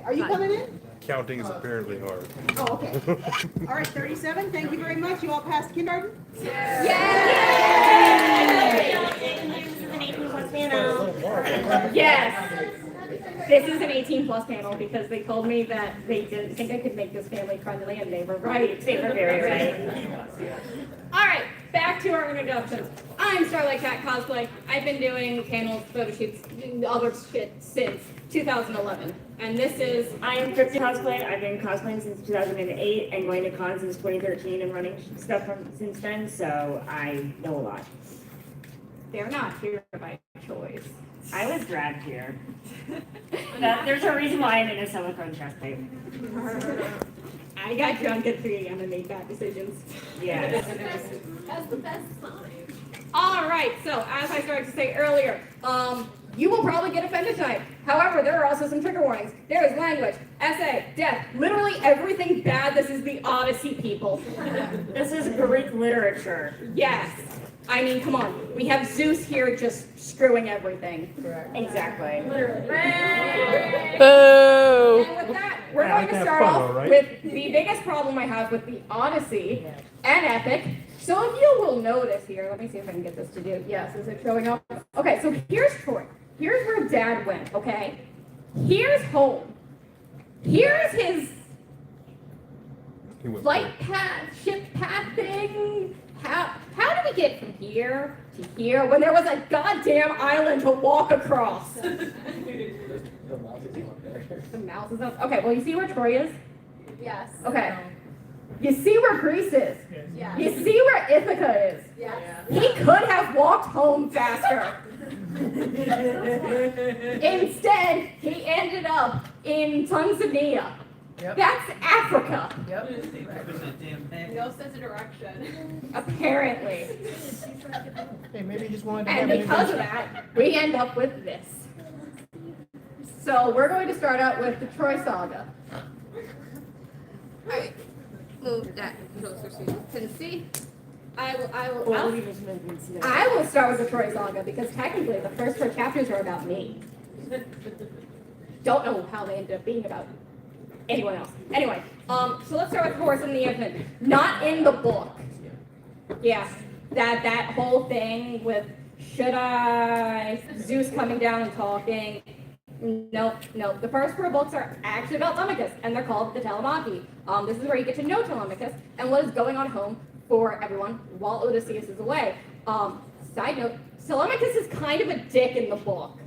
Are you coming in? Counting is apparently hard. Oh, okay. All right, 37. Thank you very much. You all passed kindergarten? Yay! This is an 18 plus panel. Yes. This is an 18 plus panel because they told me that they didn't think I could make this family friendly, and they were right. They were very right. All right, back to our introductions. I'm Starlight Cat Cosplay. I've been doing panels, photo shoots, other shit since 2011. And this is... I am Crypto Cosplay. I've been cosplaying since 2008 and going to cons since 2013 and running stuff since then, so I know a lot. They're not here by choice. I was dragged here. There's a reason why I'm in a silicone chest plate. I got drunk at 3 a.m. and made bad decisions. Yeah. That's the best sign. All right, so as I started to say earlier, you will probably get offended tonight. However, there are also some trigger warnings. There is language, essay, death, literally everything bad. This is the Odyssey, people. This is Greek literature. Yes. I mean, come on. We have Zeus here just screwing everything. Exactly. Literally. Boo! And with that, we're going to start off with the biggest problem I have with the Odyssey and Epic. So if you will notice here, let me see if I can get this to do. Yes, is it showing up? Okay, so here's Troy. Here's where Dad went, okay? Here's home. Here's his flight path, ship path thing. How did we get from here to here when there was a goddamn island to walk across? The mouse is up. Okay, well, you see where Troy is? Yes. Okay. You see where Greece is? Yeah. You see where Ithaca is? Yes. He could have walked home faster. Instead, he ended up in Tanzania. Yep. That's Africa, Yep. No sense of direction. apparently. Hey, maybe you just wanted to And have an because of adventure. that, we end up with this. So we're going to start out with the Troy Saga. Alright, move that closer so you can see. I will start with the Troy Saga because technically the first 4 chapters are about me. Don't know how they ended up being about anyone else. Anyway, so let's start with Horse in the Infant. Not in the book. Yeah, that whole thing with Zeus coming down and talking. Nope. The first 4 books are actually about Telemachus, and they're called the Telemachy. This is where you get to know Telemachus and what is going on home for everyone while Odysseus is away. Side note, Telemachus is kind of a dick in the book.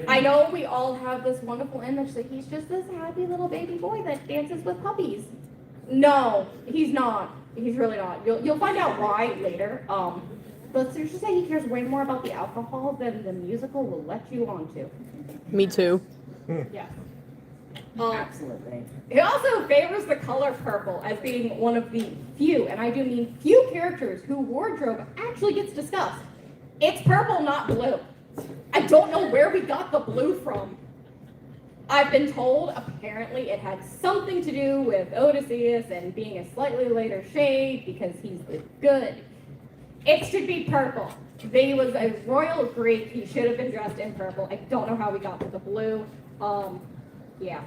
I know we all have this wonderful image that he's just this happy little baby boy that dances with puppies. No, he's not. He's really not. You'll find out why later. But let's just say he cares way more about the alcohol than the musical will let you on to. Me too. Yeah. Absolutely. He also favors the color purple as being one of the few, and I do mean few characters whose wardrobe actually gets discussed. It's purple, not blue. I don't know where we got the blue from. I've been told apparently it had something to do with Odysseus and being a slightly later shade because he's the good. It should be purple. He was a royal Greek. He should have been dressed in purple. I don't know how we got to the blue. Yeah.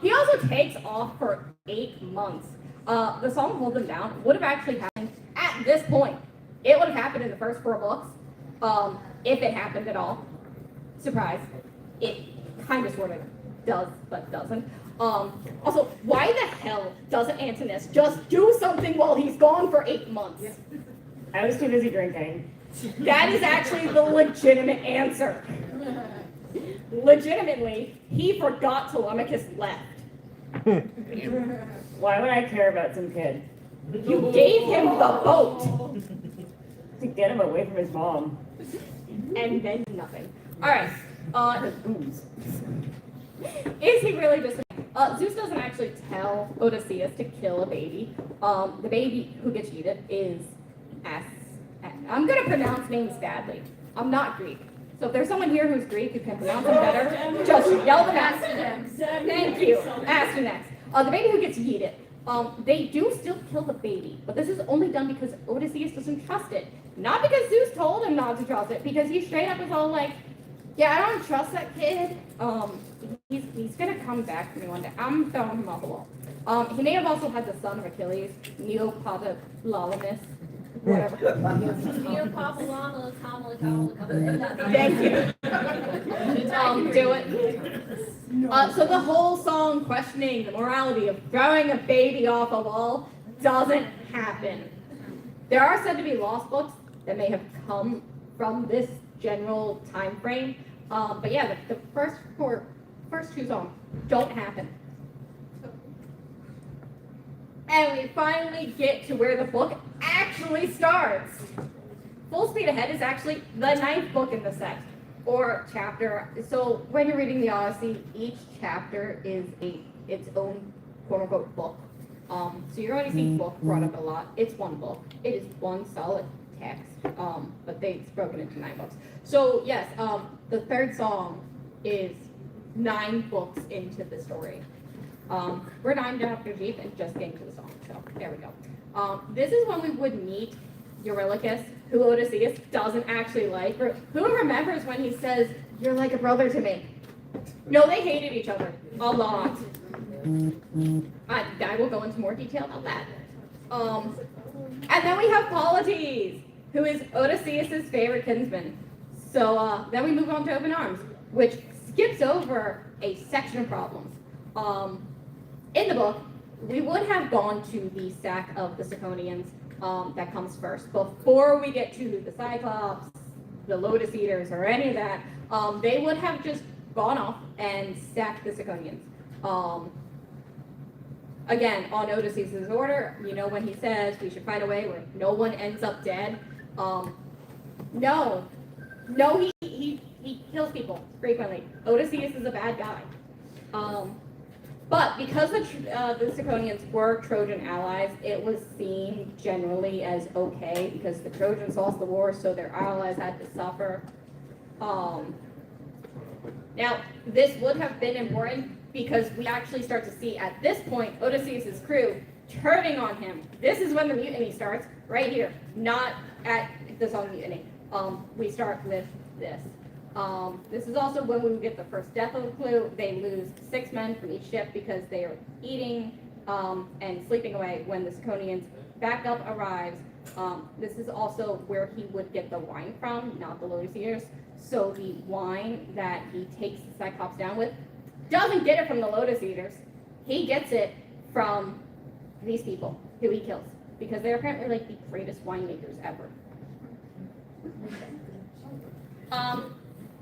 He also takes off for 8 months. The song Hold Them Down would have actually happened at this point. It would have happened in the first 4 books. If it happened at all. Surprise. It kind of sort of does, but doesn't. Also, why the hell doesn't Antinous just do something while he's gone for 8 months? I was too busy drinking. That is actually the legitimate answer. Legitimately, he forgot Telemachus left. Why would I care about some kid? You gave him the boat. To get him away from his mom. And then nothing. Alright. Booze. Is he really just... Zeus doesn't actually tell Odysseus to kill a baby. The baby who gets eaten is I'm going to pronounce names badly. I'm not Greek. So if there's someone here who's Greek who can pronounce them better, just yell them out. Thank you. Astyanax. The baby who gets yeeted. They do still kill the baby, but this is only done because Odysseus doesn't trust it. Not because Zeus told him not to trust it, because he straight up is all like, Yeah, I don't trust that kid. He's gonna come back to me one day. I'm throwing him off the wall. He may have also had the son of Achilles, Neopodolamus, whatever. Thank you. Do it. So the whole song questioning the morality of throwing a baby off a wall doesn't happen. There are said to be lost books that may have come from this general time frame. But yeah, the first two songs don't happen. And we finally get to where the book actually starts. Full Speed Ahead is actually the 9th book in the set, or chapter. So when you're reading the Odyssey, each chapter is its own quote-unquote book. So you're going to see book brought up a lot. It's one book. It is one solid text, but it's broken into 9 books. So yes, the 3rd song is 9 books into the story. We're 9 chapters deep and just getting to the song, so there we go. This is when we would meet Eurylochus, who Odysseus doesn't actually like. Who remembers when he says, "You're like a brother to me"? No, they hated each other a lot. I will go into more detail about that. And then we have Polites, who is Odysseus' favorite kinsman. So then we move on to Open Arms, which skips over a section of problems. In the book, we would have gone to the sack of the Saiconians that comes first. Before we get to the Cyclops, the Lotus Eaters, or any of that, they would have just gone off and sacked the Saiconians. Again, on Odysseus' order, when he says we should find a way where no one ends up dead. No, he kills people frequently. Odysseus is a bad guy. But because the Saiconians were Trojan allies, it was seen generally as okay because the Trojans lost the war, so their allies had to suffer. Now, this would have been important because we actually start to see at this point Odysseus' crew turning on him. This is when the mutiny starts, right here, not at the song mutiny. We start with this. This is also when we get the first death of the crew. They lose 6 men from each ship because they are eating and sleeping away when the Saiconians' backup arrives. This is also where he would get the wine from, not the Lotus Eaters. So the wine that he takes the Cyclops down with doesn't get it from the Lotus Eaters. He gets it from these people who he kills because they're apparently like the greatest winemakers ever.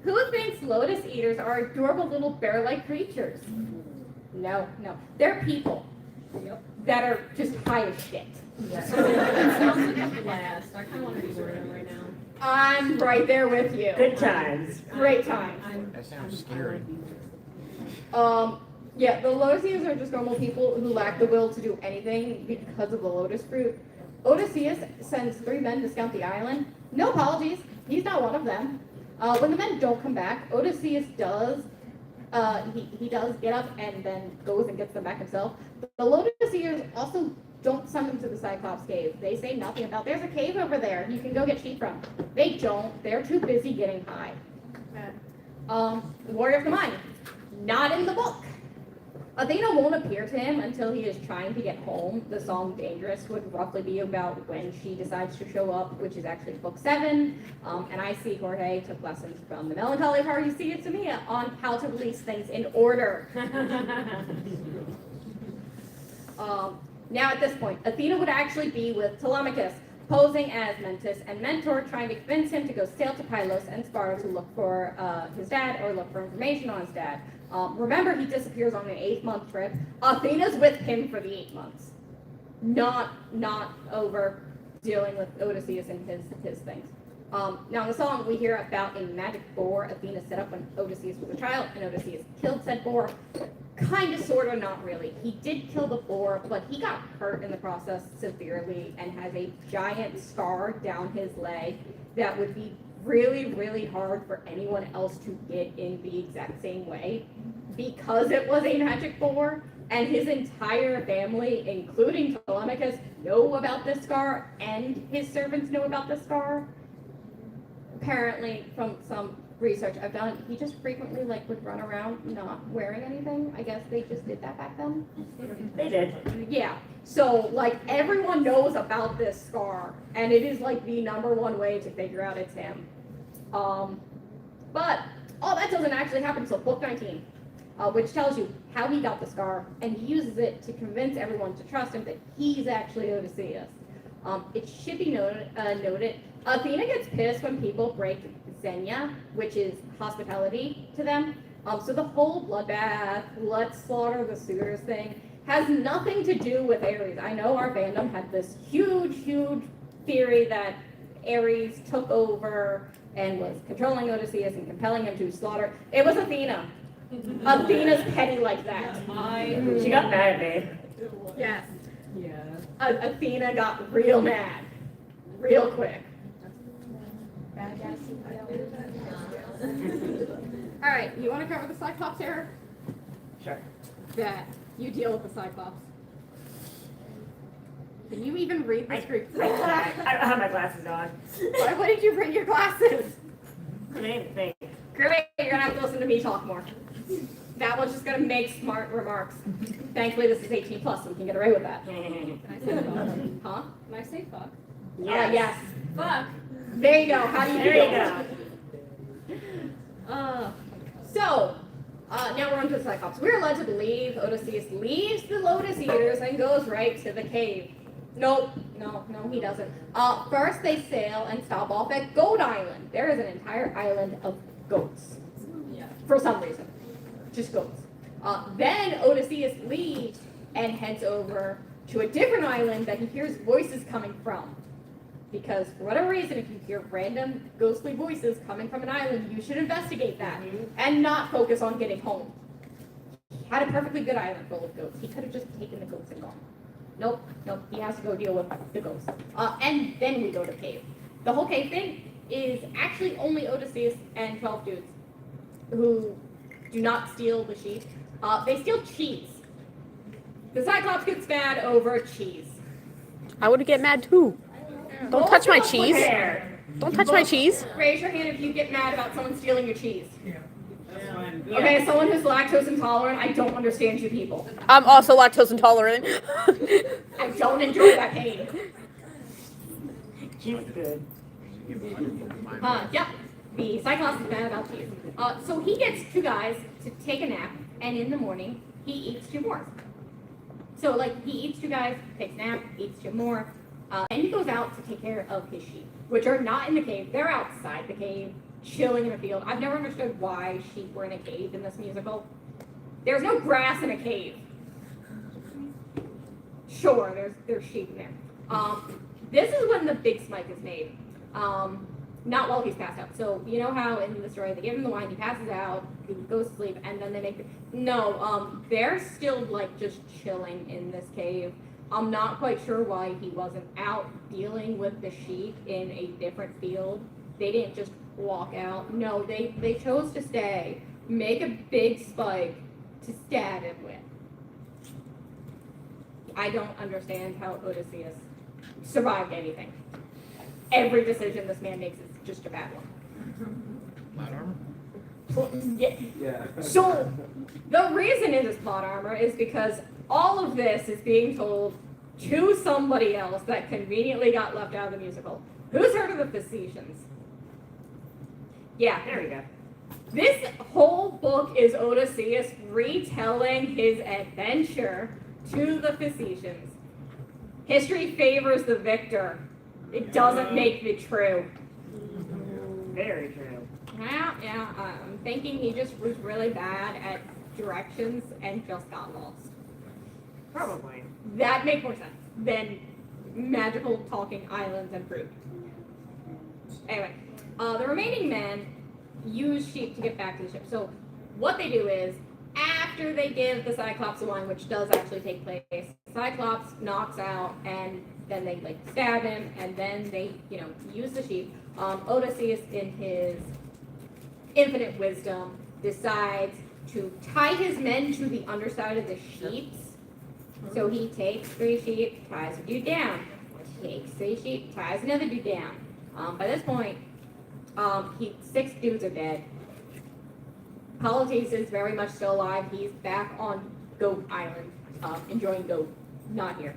Who thinks Lotus Eaters are adorable little bear-like creatures? No. They're people that are just high as shit. That sounds like a blast. I kind of want to be one of them right now. I'm right there with you. Good times. Great times. That sounds scary. Yeah, the Lotus Eaters are just normal people who lack the will to do anything because of the lotus fruit. Odysseus sends 3 men to scout the island. No apologies, he's not one of them. When the men don't come back, Odysseus does, he does get up and then goes and gets them back himself. But the Lotus Eaters also don't send them to the Cyclops cave. They say nothing about, there's a cave over there you can go get sheep from. They don't, they're too busy getting high. Warrior of the Mind, not in the book. Athena won't appear to him until he is trying to get home. The song Dangerous would roughly be about when she decides to show up, which is actually book 7. And I see Jorge took lessons from the Melancholy Party See to me on how to release things in order. Now at this point, Athena would actually be with Telemachus, posing as Mentis and Mentor, trying to convince him to go sail to Pylos and Sparta to look for his dad or look for information on his dad. Remember, he disappears on an 8-month trip. Athena's with him for the 8 months. Not over dealing with Odysseus and his things. Now in the song, we hear about a magic boar Athena set up when Odysseus was a child, and Odysseus killed said boar. Kind of, sort of, not really. He did kill the boar, but he got hurt in the process severely and has a giant scar down his leg that would be really, really hard for anyone else to get in the exact same way because it was a magic boar, and his entire family, including Telemachus, know about this scar, and his servants know about this scar. Apparently, from some research I've done, he just frequently like would run around not wearing anything. I guess they just did that back then. They did. Yeah. So like everyone knows about this scar, and it is like the #1 way to figure out it's him. But all that doesn't actually happen until book 19, which tells you how he got the scar, and he uses it to convince everyone to trust him that he's actually Odysseus. It should be noted, Athena gets pissed when people break Xenia, which is hospitality to them. So the whole bloodbath, let's slaughter the suitors thing has nothing to do with Ares. I know our fandom had this huge theory that Ares took over and was controlling Odysseus and compelling him to slaughter. It was Athena. Athena's petty like that. She got mad at me. Yes. Yeah. Athena got real mad, real quick. All right, you want to cover the Cyclops error? Sure. That you deal with the Cyclops. Can you even read the script? I don't have my glasses on. Why did you bring your glasses? I didn't even think. Great, you're gonna have to listen to me talk more. That one's just gonna make smart remarks. Thankfully, this is 18 plus, so we can get away with that. Can I say fuck? Huh? Can I say fuck? Yes. Fuck. There you go. How do you There feel? you go. So, now we're on to the Cyclops. We're led to believe Odysseus leaves the Lotus Eaters and goes right to the cave. Nope, no, he doesn't. First they sail and stop off at Goat Island. There is an entire island of goats. Yeah. For some reason. Just goats. Then Odysseus leaves and heads over to a different island that he hears voices coming from. Because for whatever reason, if you hear random ghostly voices coming from an island, you should investigate that and not focus on getting home. He had a perfectly good island full of goats. He could have just taken the goats and gone. Nope, he has to go deal with the ghosts. And then we go to cave. The whole cave thing is actually only Odysseus and 12 dudes who do not steal the sheep. They steal cheese. The Cyclops gets mad over cheese. I would get mad too. Don't touch my cheese. There. Don't touch my cheese. Raise your hand if you get mad about someone stealing your cheese. Okay, as someone who's lactose intolerant, I don't understand you people. I'm also lactose intolerant. I don't enjoy that pain. She's good. Yep. The Cyclops is mad about cheese. So he gets 2 guys to take a nap, and in the morning, he eats 2 more. So, he eats 2 guys, takes a nap, eats 2 more, and he goes out to take care of his sheep, which are not in the cave. They're outside the cave, chilling in a field. I've never understood why sheep were in a cave in this musical. There's no grass in a cave. Sure, there's sheep in there. This is when the big smike is made. Not while he's passed out. So you know how in the story they give him the wine, he passes out, he goes to sleep, and then they make they're still just chilling in this cave. I'm not quite sure why he wasn't out dealing with the sheep in a different field. They didn't just walk out. No, they chose to stay, make a big spike to stab him with. I don't understand how Odysseus survived anything. Every decision this man makes is just a bad one. Plot armor? Yeah. So the reason it is plot armor is because all of this is being told to somebody else that conveniently got left out of the musical. Who's heard of the Facetians? Yeah, There we go. this whole book is Odysseus retelling his adventure to the Facetians. History favors the victor. It doesn't make it true. Very true. Yeah, I'm thinking he just was really bad at directions and just got lost. Probably. That makes more sense than magical talking islands and fruit. Anyway, the remaining men use sheep to get back to the ship. So what they do is, after they give the Cyclops the wine, which does actually take place, Cyclops knocks out, and then they stab him, and then they use the sheep. Odysseus, in his infinite wisdom, decides to tie his men to the underside of the sheeps. So he takes 3 sheep, ties a dude down. Takes 3 sheep, ties another dude down. By this point, Six dudes are dead. Polites is very much still alive. He's back on Goat Island, enjoying goat, not here.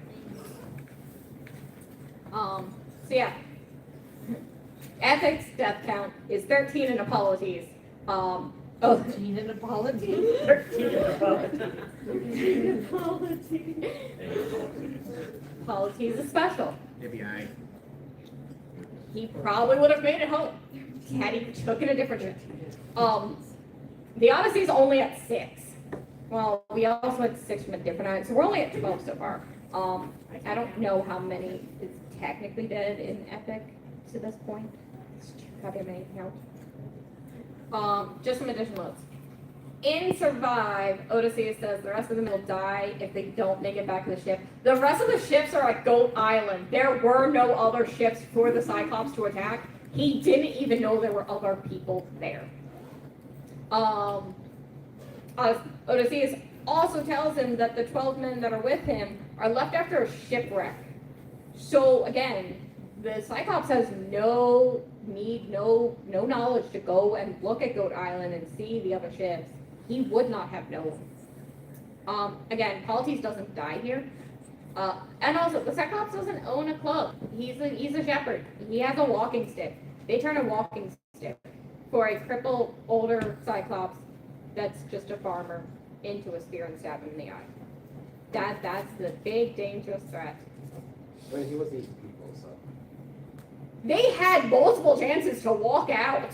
So yeah. Ethic's death count is 13 in Polites. 13 in Polites? 13 in Polites is special. It'd be alright. He probably would have made it home had he taken a different ship. The Odyssey's only at 6. Well, we also had 6 from a different island, so we're only at 12 so far. I don't know how many is technically dead in Epic to this point. Have you many count? Just some additional notes. In Survive, Odyssey says the rest of them will die if they don't make it back to the ship. The rest of the ships are at Goat Island. There were no other ships for the Cyclops to attack. He didn't even know there were other people there. Odysseus also tells him that the 12 men that are with him are left after a shipwreck. So again, the Cyclops has no knowledge to go and look at Goat Island and see the other ships. He would not have known. Again, Polites doesn't die here. And also, the Cyclops doesn't own a club. He's a shepherd. He has a walking stick. They turn a walking stick for a crippled older Cyclops that's just a farmer into a spear and stab him in the eye. That's the big dangerous threat. But he was eating people, so. They had multiple chances to walk out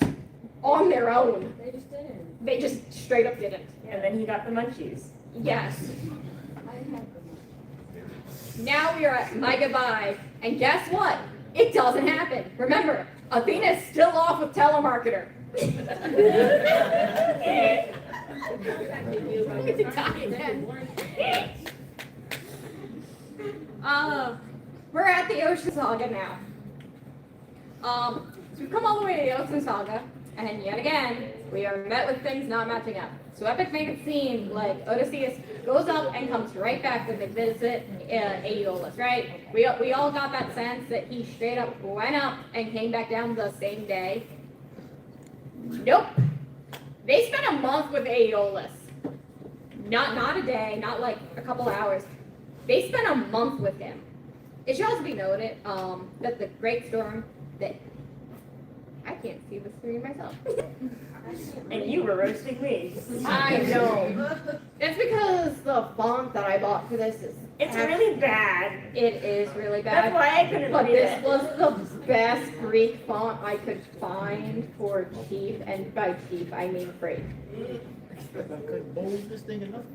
on their own. They just didn't. They just straight up didn't. And then he got the munchies. Yes. I had them. Now we are at my goodbye. And guess what? It doesn't happen. Remember, Athena's still off with telemarketer. We're at the Ocean Saga now. So we've come all the way to the Ocean Saga, and yet again, we are met with things not matching up. So Epic made it seem like Odysseus goes up and comes right back when they visit Aeolus, right? We all got that sense that he straight up went up and came back down the same day. Nope. They spent a month with Aeolus. Not a day, not like a couple hours. They spent a month with him. It should also be noted that the Great Storm that I can't see the screen myself. And you were roasting me. I know. It's because the font that I bought for this is It's really bad. it is really That's bad. why I couldn't But read this it. was the best Greek font I could find for cheap, and by cheap I mean free. I couldn't move this thing enough.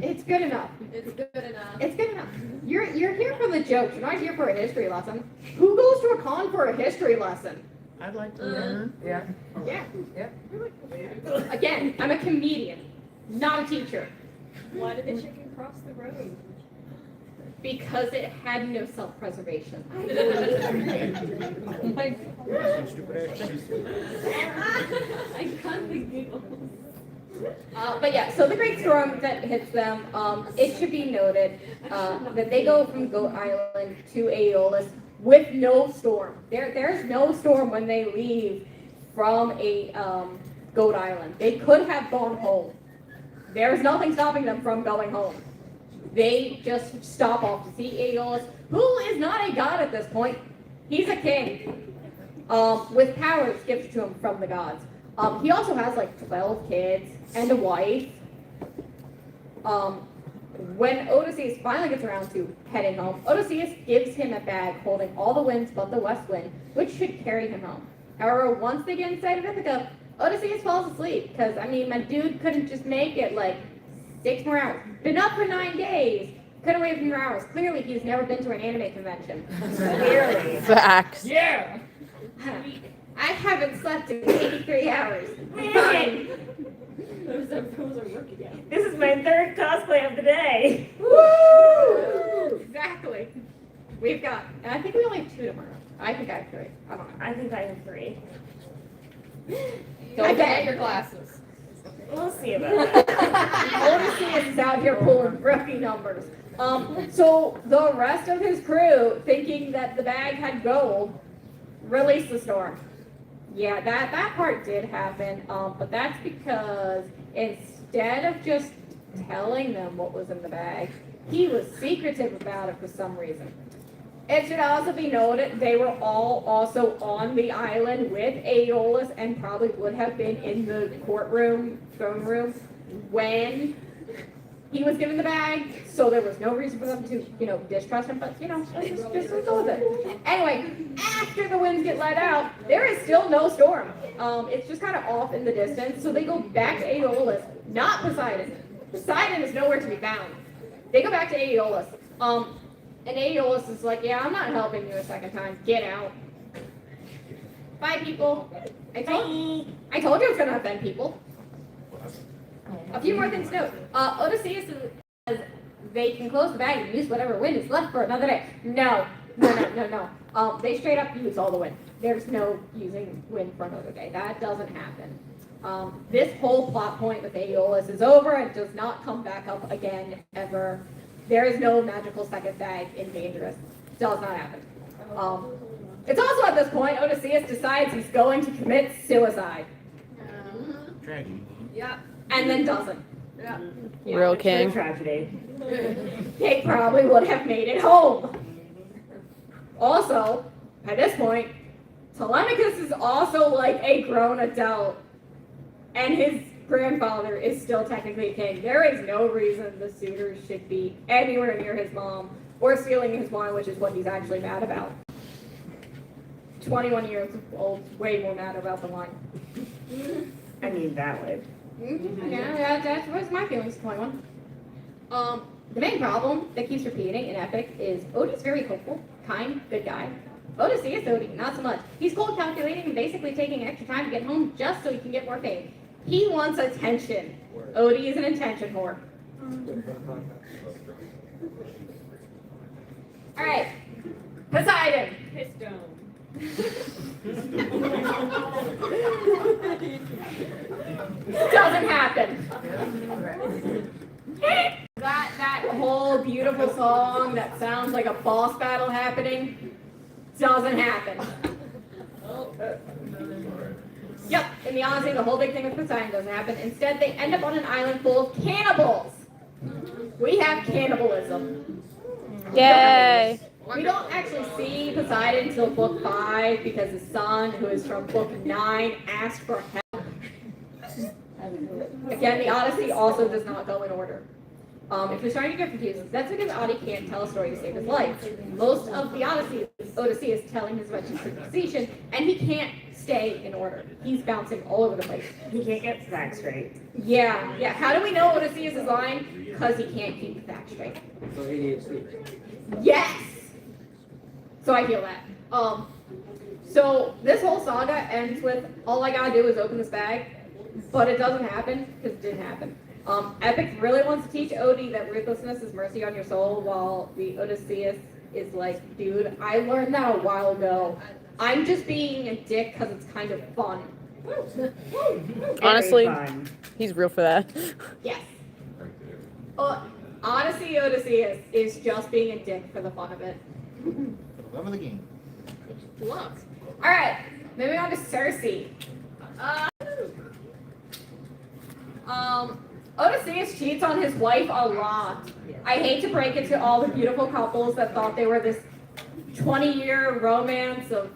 It's good enough. It's good enough. It's good enough. You're here for the jokes. You're not here for a history lesson. Who goes to a con for a history lesson? I'd like to learn. Yeah. Again, I'm a comedian, not a teacher. Why did the chicken cross the road? Because it had no self-preservation. Some stupid ass things. I got the giggles. But yeah, so the Great Storm that hits them, it should be noted that they go from Goat Island to Aeolus with no storm. There's no storm when they leave from a Goat Island. They could have gone home. There's nothing stopping them from going home. They just stop off to see Aeolus, who is not a god at this point. He's a king with powers gifted to him from the gods. He also has like 12 kids and a wife. When Odysseus finally gets around to heading home, Odysseus gives him a bag holding all the winds but the west wind, which should carry him home. However, once they get inside of Ithaca, Odysseus falls asleep, because, I mean, my dude couldn't just make it like 6 more hours. Been up for 9 days, couldn't wait a few more hours. Clearly, he's never been to an anime convention. Clearly. Facts. Yeah! I haven't slept in 83 hours. Fine. Those are rookie guys. This is my third cosplay of the day. Woo! Exactly. We've got, and I think we only have 2 tomorrow. I think I have 3. I don't know. I think I have 3. Don't forget your glasses. We'll see about that. Odysseus is out here pulling rookie numbers. So the rest of his crew, thinking that the bag had gold, released the storm. Yeah, that part did happen, but that's because instead of just telling them what was in the bag, he was secretive about it for some reason. It should also be noted they were all also on the island with Aeolus and probably would have been in the throne room, when he was given the bag, so there was no reason for them to, distrust him, but, just go with it. Anyway, after the winds get let out, there is still no storm. It's just kind of off in the distance, so they go back to Aeolus, not Poseidon. Poseidon is nowhere to be found. They go back to Aeolus, and Aeolus is like, yeah, I'm not helping you a second time, get out. Bye, people. I told you I was going to offend people. A few more things to note. Odysseus says they can close the bag and use whatever wind is left for another day. No. They straight up use all the wind. There's no using wind for another day. That doesn't happen. This whole plot point with Aeolus is over and does not come back up again ever. There is no magical second bag in Dangerous. Does not happen. It's also at this point Odysseus decides he's going to commit suicide. Tragedy. Yeah. And then doesn't. Yeah. Real It's a king. tragedy. They probably would have made it home. Also, at this point, Telemachus is also like a grown adult, and his grandfather is still technically king. There is no reason the suitors should be anywhere near his mom or stealing his wine, which is what he's actually mad about. 21 years old, way more mad about the wine. I mean, valid. Yeah, that's my feelings, 21. The main problem that keeps repeating in Epic is Odie's very hopeful, kind, good guy. Odysseus Odie, not so much. He's cold calculating and basically taking extra time to get home just so he can get more paid. He wants attention. Odie is an attention whore. Alright. Poseidon. Doesn't happen. That whole beautiful song that sounds like a boss battle happening doesn't happen. Yep, in the Odyssey, the whole big thing with Poseidon doesn't happen. Instead, they end up on an island full of cannibals. We have cannibalism. Yay. We don't actually see Poseidon until book 5 because his son, who is from book 9, asked for help. Again, the Odyssey also does not go in order. If you're starting to get confused, that's because Odyssey can't tell a story to save his life. Most of the Odyssey is Odysseus telling his adventures to Poseidon, and he can't stay in order. He's bouncing all over the place. He can't get facts straight. Yeah. How do we know Odysseus is lying? Because he can't keep the facts straight. So ADHD. Yes! So I feel that. So this whole saga ends with all I gotta do is open this bag, but it doesn't happen because it didn't happen. Epic really wants to teach Odie that ruthlessness is mercy on your soul, while the Odysseus is like, dude, I learned that a while ago. I'm just being a dick because it's kind of fun. Honestly, Very fun. he's real for that. Yes. Odyssey Odysseus is just being a dick for the fun of it. Love of the game. Look. Alright, moving on to Circe. Odysseus cheats on his wife a lot. I hate to break it to all the beautiful couples that thought they were this 20-year romance of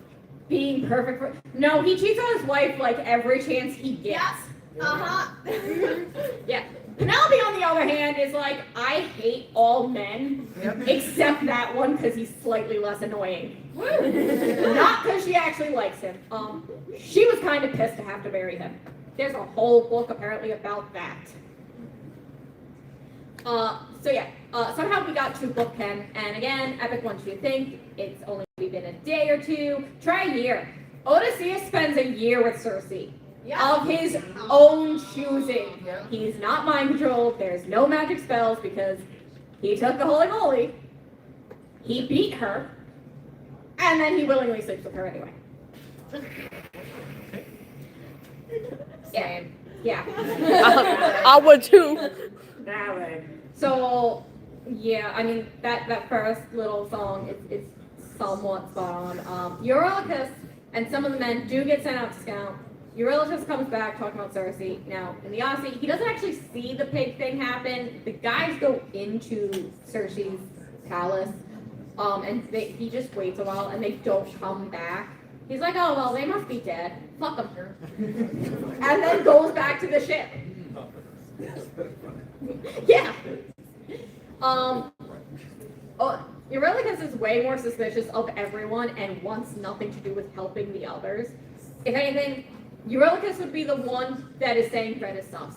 being perfect for... No, he cheats on his wife like every chance he gets. Yeah. Penelope, on the other hand, is like, I hate all men, except that one because he's slightly less annoying. Not because she actually likes him. She was kind of pissed to have to marry him. There's a whole book apparently about that. Somehow we got to book 10, and again, Epic wants you to think it's only been a day or two. Try a year. Odysseus spends a year with Circe. Of his own choosing. He's not mind controlled. There's no magic spells because he took the holy moly. He beat her. And then he willingly sleeps with her anyway. Yeah. I would too. Valid. So, yeah, I mean, that first little song is somewhat spot on. Eurylochus and some of the men do get sent out to scout. Eurylochus comes back talking about Cersei. Now, in the Odyssey, he doesn't actually see the pig thing happen. The guys go into Cersei's palace, and he just waits a while, and they don't come back. He's like, oh, well, they must be dead. Fuck them. And then goes back to the ship. Yeah. Eurylochus is way more suspicious of everyone and wants nothing to do with helping the others. If anything, Eurylochus would be the one that is saying Fred is sus.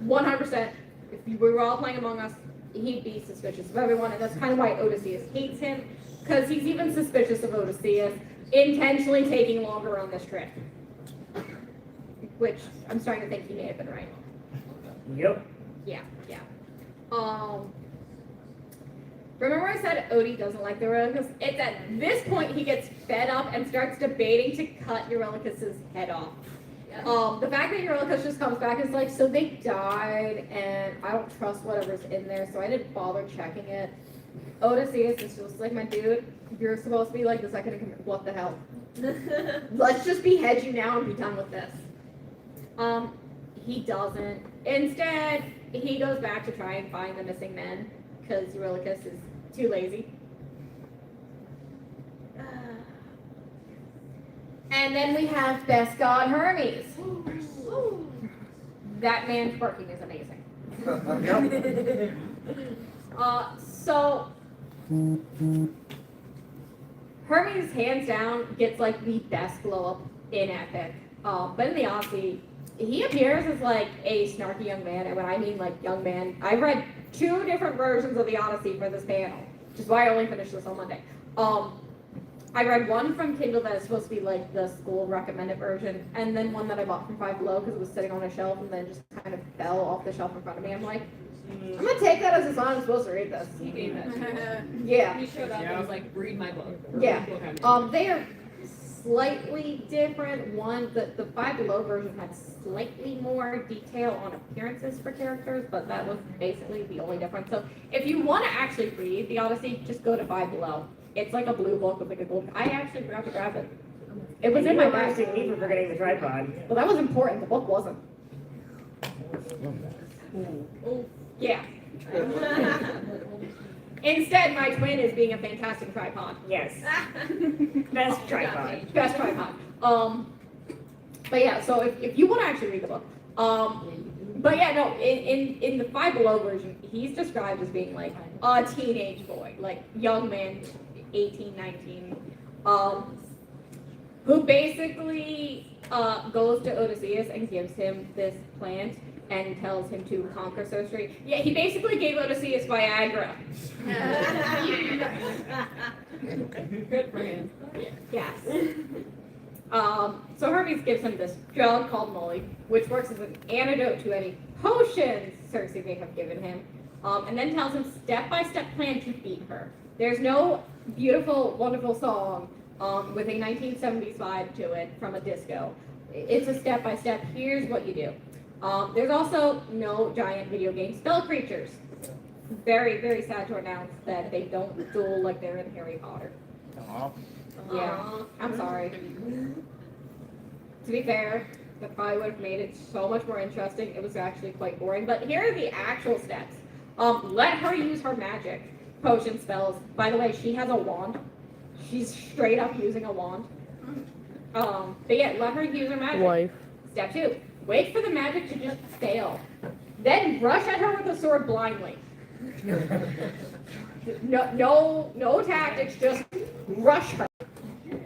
100%. If we were all playing Among Us, he'd be suspicious of everyone, and that's kind of why Odysseus hates him, because he's even suspicious of Odysseus intentionally taking longer on this trip. Which, I'm starting to think he may have been right. Yep. Yeah. Remember I said Odie doesn't like the Eurylochus? It's at this point he gets fed up and starts debating to cut Eurylochus's head off. The fact that Eurylochus just comes back is like, so they died, and I don't trust whatever's in there, so I didn't bother checking it. Odysseus is just like, my dude, you're supposed to be like the second in command. What the hell? Let's just behead you now and be done with this. He doesn't. Instead, he goes back to try and find the missing men, because Eurylochus is too lazy. And then we have best god Hermes. That man's working is amazing. So Hermes hands down gets like the best glow up in Epic. But in the Odyssey, he appears as like a snarky young man, and when I mean like young man, I've read 2 different versions of the Odyssey for this panel, which is why I only finished this on Monday. I read one from Kindle that is supposed to be like the school recommended version, and then one that I bought from Five Below because it was sitting on a shelf and then just kind of fell off the shelf in front of me. I'm like, I'm gonna take that as a sign I'm supposed to read this. He gave that to me. Yeah. He showed up and was like, read my book. Or Yeah. read the book I'm reading. They are slightly different. One, the Five Below version had slightly more detail on appearances for characters, but that was basically the only difference. So if you want to actually read the Odyssey, just go to Five Below. It's like a blue book with like a gold. I actually forgot to grab it. It was in my bag. Me for forgetting the tripod. Well, that was important. The book wasn't. Yeah. Instead, my twin is being a fantastic tripod. Yes. Best tripod. Best tripod. But yeah, so if you want to actually read the book, but yeah, no, in the Five Below version, he's described as being like a teenage boy, like young man, 18, 19, who basically goes to Odysseus and gives him this plant and tells him to conquer Cersei. Yeah, he basically gave Odysseus Viagra. Good for him. Yes. So Hermes gives him this drug called Molly, which works as an antidote to any potions Cersei may have given him, and then tells him step-by-step plan to beat her. There's no beautiful, wonderful song with a 1970s vibe to it from a disco. It's a step-by-step. Here's what you do. There's also no giant video game spell creatures. Very, very sad to announce that they don't duel like they're in Harry Potter. Aw. Yeah, I'm sorry. To be fair, that probably would have made it so much more interesting. It was actually quite boring. But here are the actual steps. Let her use her magic potion spells. By the way, she has a wand. She's straight up using a wand. But yeah, let her use her magic. Wife. Step 2, wait for the magic to just fail. Then rush at her with a sword blindly. No tactics, just rush her.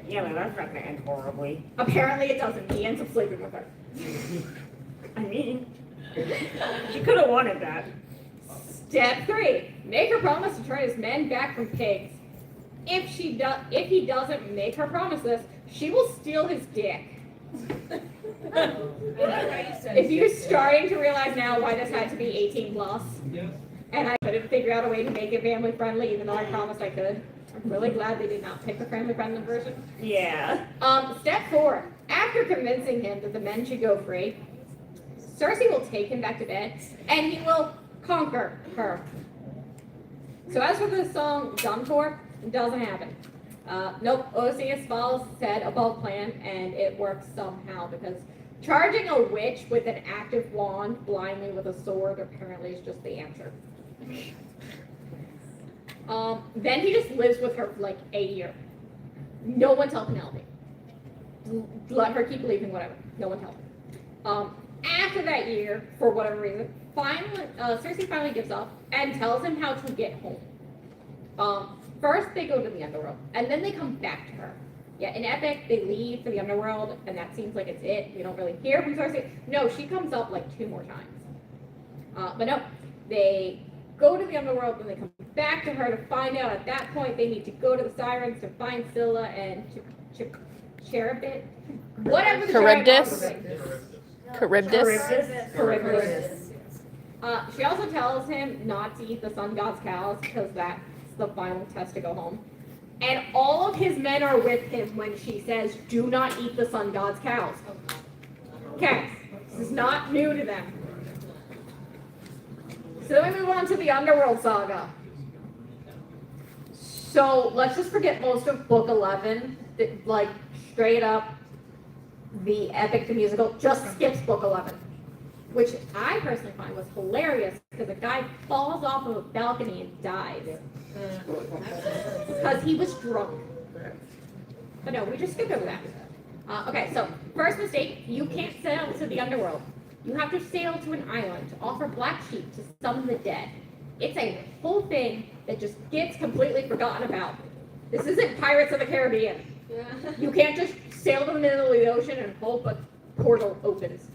Yeah, well, that's not gonna end horribly. Apparently it doesn't. He ends up sleeping with her. I mean, she could have wanted that. Step 3, make her promise to turn his men back from pigs. If he doesn't make her promise this, she will steal his dick. If you're starting to realize now why this had to be 18 plus, and I couldn't figure out a way to make it family friendly, even though I promised I could. I'm really glad they did not pick the family friendly version. Yeah. Step 4, after convincing him that the men should go free, Cersei will take him back to bed, and he will conquer her. So as for the song Done For, it doesn't happen. Nope, Odysseus follows said above plan, and it works somehow because charging a witch with an active wand blindly with a sword apparently is just the answer. Then he just lives with her for like a year. No one tell Penelope. Let her keep leaving, whatever. No one tell her. After that year, for whatever reason, Circe finally gives up and tells him how to get home. First, they go to the underworld, and then they come back to her. Yeah, in Epic, they leave for the underworld, and that seems like it's it. We don't really hear from Circe. No, she comes up like 2 more times. But no, they go to the underworld, and they come back to her to find out at that point they need to go to the Sirens to find Scylla and Cherubit. Whatever the Charybdis? Charybdis. Charybdis. She also tells him not to eat the sun god's cows because that's the final test to go home. And all of his men are with him when she says, do not eat the sun god's cows. Okay, this is not new to them. So then we move on to the Underworld Saga. So let's just forget most of Book 11, like straight up the epic to musical, just skips Book 11. Which I personally find was hilarious because a guy falls off of a balcony and dies. Because he was drunk. But no, we just skipped over that. Okay, so first mistake, you can't sail to the underworld. You have to sail to an island to offer black sheep to summon the dead. It's a whole thing that just gets completely forgotten about. This isn't Pirates of the Caribbean. You can't just sail to the middle of the ocean and hope a portal opens.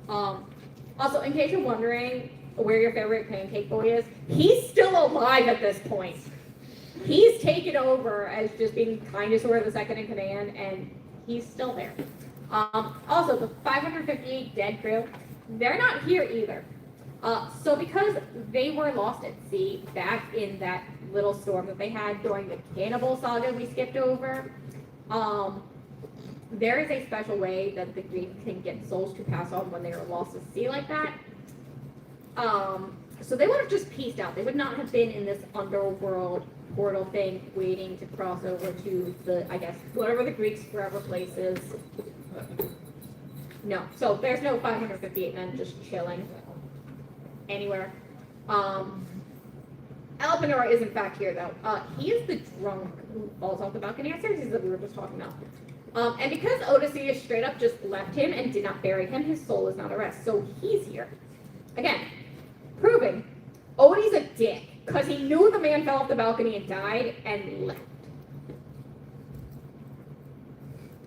Also, in case you're wondering where your favorite pancake boy is, he's still alive at this point. He's taken over as just being kind of sort of the second in command, and he's still there. Also, the 558 dead crew, they're not here either. So because they were lost at sea back in that little storm that they had during the cannibal saga we skipped over, there is a special way that the Greeks can get souls to pass on when they are lost at sea like that. So they would have just pieced out. They would not have been in this underworld portal thing waiting to cross over to the, I guess, whatever the Greeks' forever place is. No, so there's no 558 men just chilling anywhere. Elpenor is in fact here though. He is the drunk who falls off the balcony at Circe's that we were just talking about. And because Odysseus straight up just left him and did not bury him, his soul is not at rest. So he's here. Again, proving Odie's a dick, because he knew the man fell off the balcony and died and left.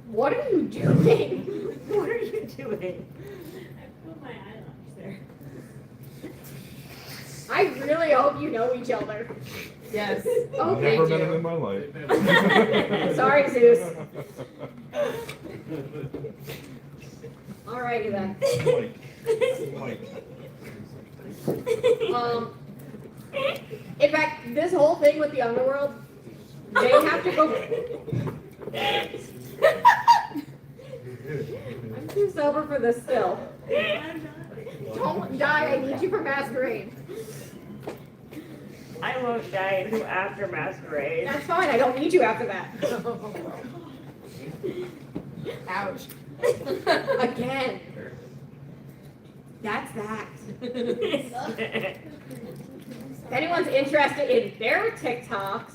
What are you doing? What are you doing? I put my eyelashes there. I really hope you know each other. Yes. Oh, Never thank met him you. in my life. Sorry, Zeus. Alrighty then. Mike. In fact, this whole thing with the underworld, they have to go. I'm too sober for this still. Don't die, I need you for masquerade. I won't die until after masquerade. That's fine, I don't need you after that. Ouch. Again. That's that. If anyone's interested in their TikToks,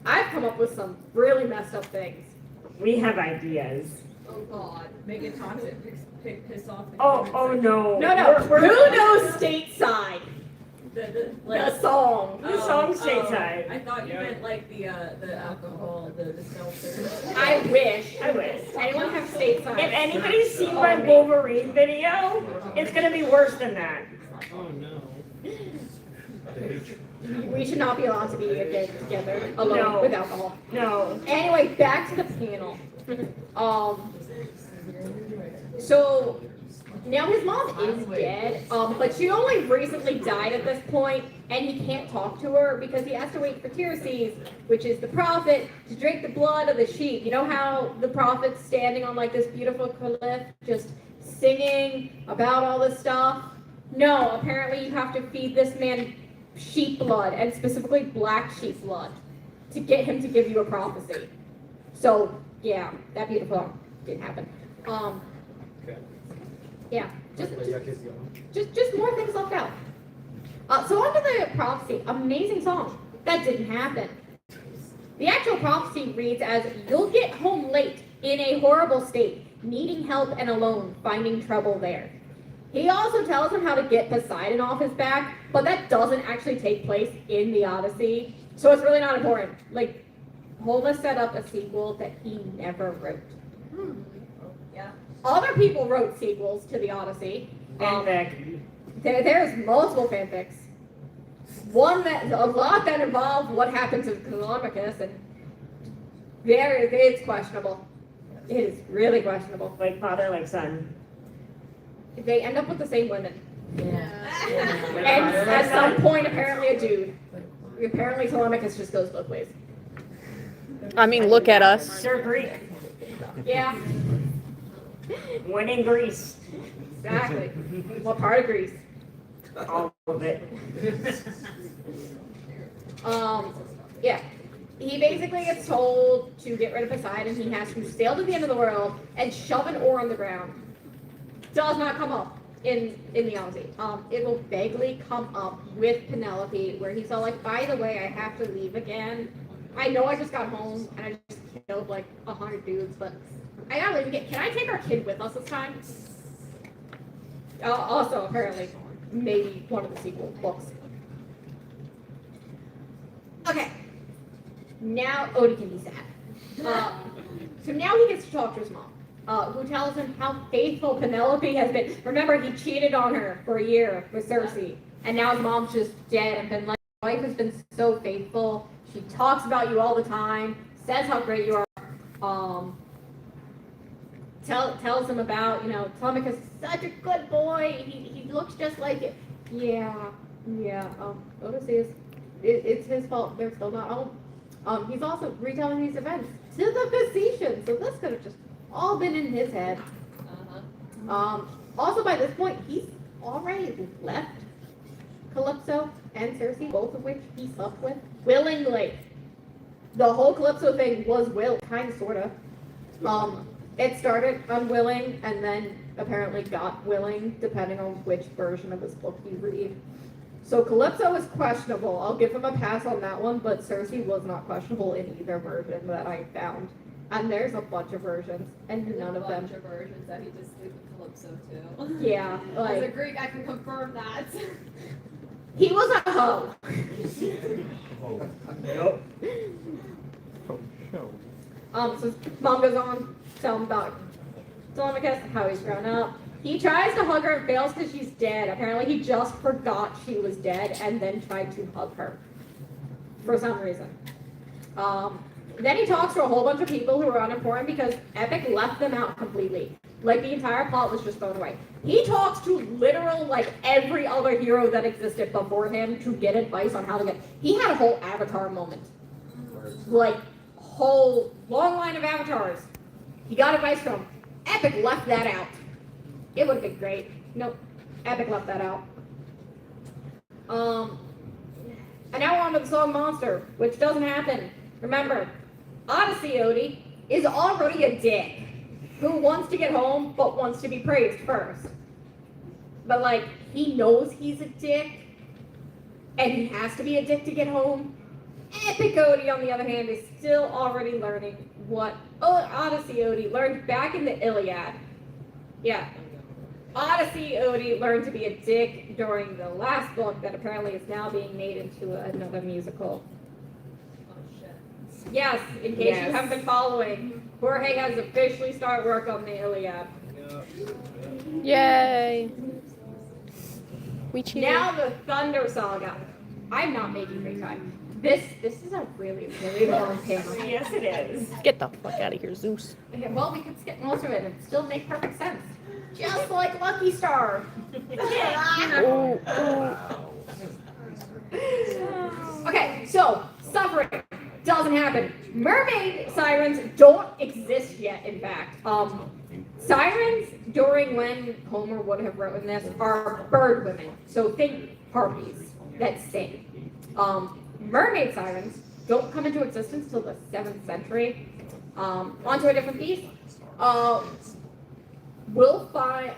I've come up with some really messed up things. We have ideas. Oh God. Make it toxic. Piss off. the Oh comments. no. No, We're- who knows stateside? The The song. The song stateside. I thought you meant like the alcohol, the seltzer. I wish. I wish. Anyone have stateside? If anybody's seen my Wolverine video, it's gonna be worse than that. We should not be allowed to be together alone No. with alcohol. No. Anyway, back to the panel. So now his mom is dead, but she only recently died at this point, and he can't talk to her because he has to wait for Tirces, which is the prophet, to drink the blood of the sheep. You know how the prophet's standing on like this beautiful cliff, just singing about all this stuff? No, apparently you have to feed this man sheep blood, and specifically black sheep blood. to get him to give you a prophecy. So yeah, that beautiful song didn't happen. Yeah, just more things left out. So onto the prophecy. Amazing song. That didn't happen. The actual prophecy reads as, "You'll get home late, in a horrible state, needing help and alone, finding trouble there." He also tells him how to get Poseidon off his back, but that doesn't actually take place in the Odyssey, so it's really not important. Like, Homer set up a sequel that he never wrote. Yeah. Other people wrote sequels to the Odyssey. Fanfic. There's multiple fanfics. A lot that involve what happened to Telemachus, and it's questionable. It is really questionable. Like father, like son. They end up with the same women. Yeah. And at some point, apparently a dude. Apparently Telemachus just goes both ways. I mean, look at us. Sir Greek. Yeah, When in Greece. exactly. What part of Greece? All of it. Yeah. He basically gets told to get rid of Poseidon. He has to sail to the end of the world and shove an oar in the ground. Does not come up in the Odyssey. It will vaguely come up with Penelope, where he's all like, "By the way, I have to leave again. I know I just got home and I just killed like 100 dudes, but I gotta leave again. Can I take our kid with us this time?" Also, apparently, maybe one of the sequel books. Okay. Now Odie can be sad. So now he gets to talk to his mom, who tells him how faithful Penelope has been. Remember, he cheated on her for a year with Circe, and now his mom's just dead and been like, "Your wife has been so faithful. She talks about you all the time, says how great you are." Tells him about, Telemachus is such a good boy. He looks just like it. Yeah. Odysseus, it's his fault. They're still not home. He's also retelling these events to the Phaeacians, so this could have just all been in his head. Also, by this point, he's already left Calypso and Circe, both of which he slept with, willingly. The whole Calypso thing was will, kind of, sort of. It started unwilling and then apparently got willing, depending on which version of this book you read. So Calypso is questionable. I'll give him a pass on that one, but Circe was not questionable in either version that I found. And there's a bunch of versions, and none of them. A bunch of versions that he just sleep with Calypso too. Yeah, As a Greek, I can confirm that. He was a hoe. Nope. So mom goes on, tell him about Telemachus, how he's grown up. He tries to hug her and fails because she's dead. Apparently he just forgot she was dead and then tried to hug her for some reason. Then he talks to a whole bunch of people who are unimportant because Epic left them out completely. Like, the entire plot was just thrown away. He talks to literal, like, every other hero that existed before him to get advice on how to get... He had a whole Avatar moment. Like, whole long line of avatars. He got advice from. Epic left that out. It would have been great. Nope. Epic left that out. And now we're on to the song Monster, which doesn't happen. Remember, Odyssey Odie is already a dick who wants to get home but wants to be praised first. But, like, he knows he's a dick and he has to be a dick to get home. Epic Odie, on the other hand, is still already learning what Odyssey Odie learned back in the Iliad. Yeah. Odyssey Odie learned to be a dick during the last book that apparently is now being made into another musical. Oh shit. Yes, in case you haven't been following, Jorge has officially started work on the Iliad. Yay. We cheated. Now the Thunder Saga. I'm not making great time. This is a really, really long panel. Yes, it is. Get the fuck out of here, Zeus. Okay, well, we could skip most of it and still make perfect sense. Just like Lucky Star. Ooh, ooh. Okay, so suffering doesn't happen. Mermaid sirens don't exist yet, in fact. Sirens, during when Homer would have written this, are bird women. So think harpies that sing. Mermaid sirens don't come into existence till the 7th century. Onto a different piece. We'll find,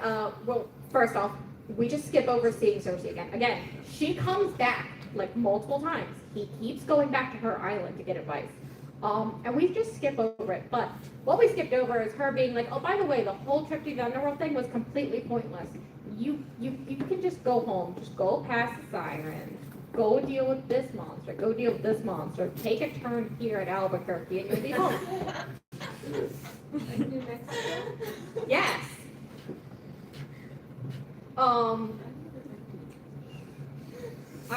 well, first off, we just skip over seeing Cersei again. Again, she comes back like multiple times. He keeps going back to her island to get advice. And we just skip over it. But what we skipped over is her being like, oh, by the way, the whole trip to the underworld thing was completely pointless. You can just go home. Just go past the siren. Go deal with this monster. Go deal with this monster. Take a turn here at Albuquerque and you'll be home. Yes. I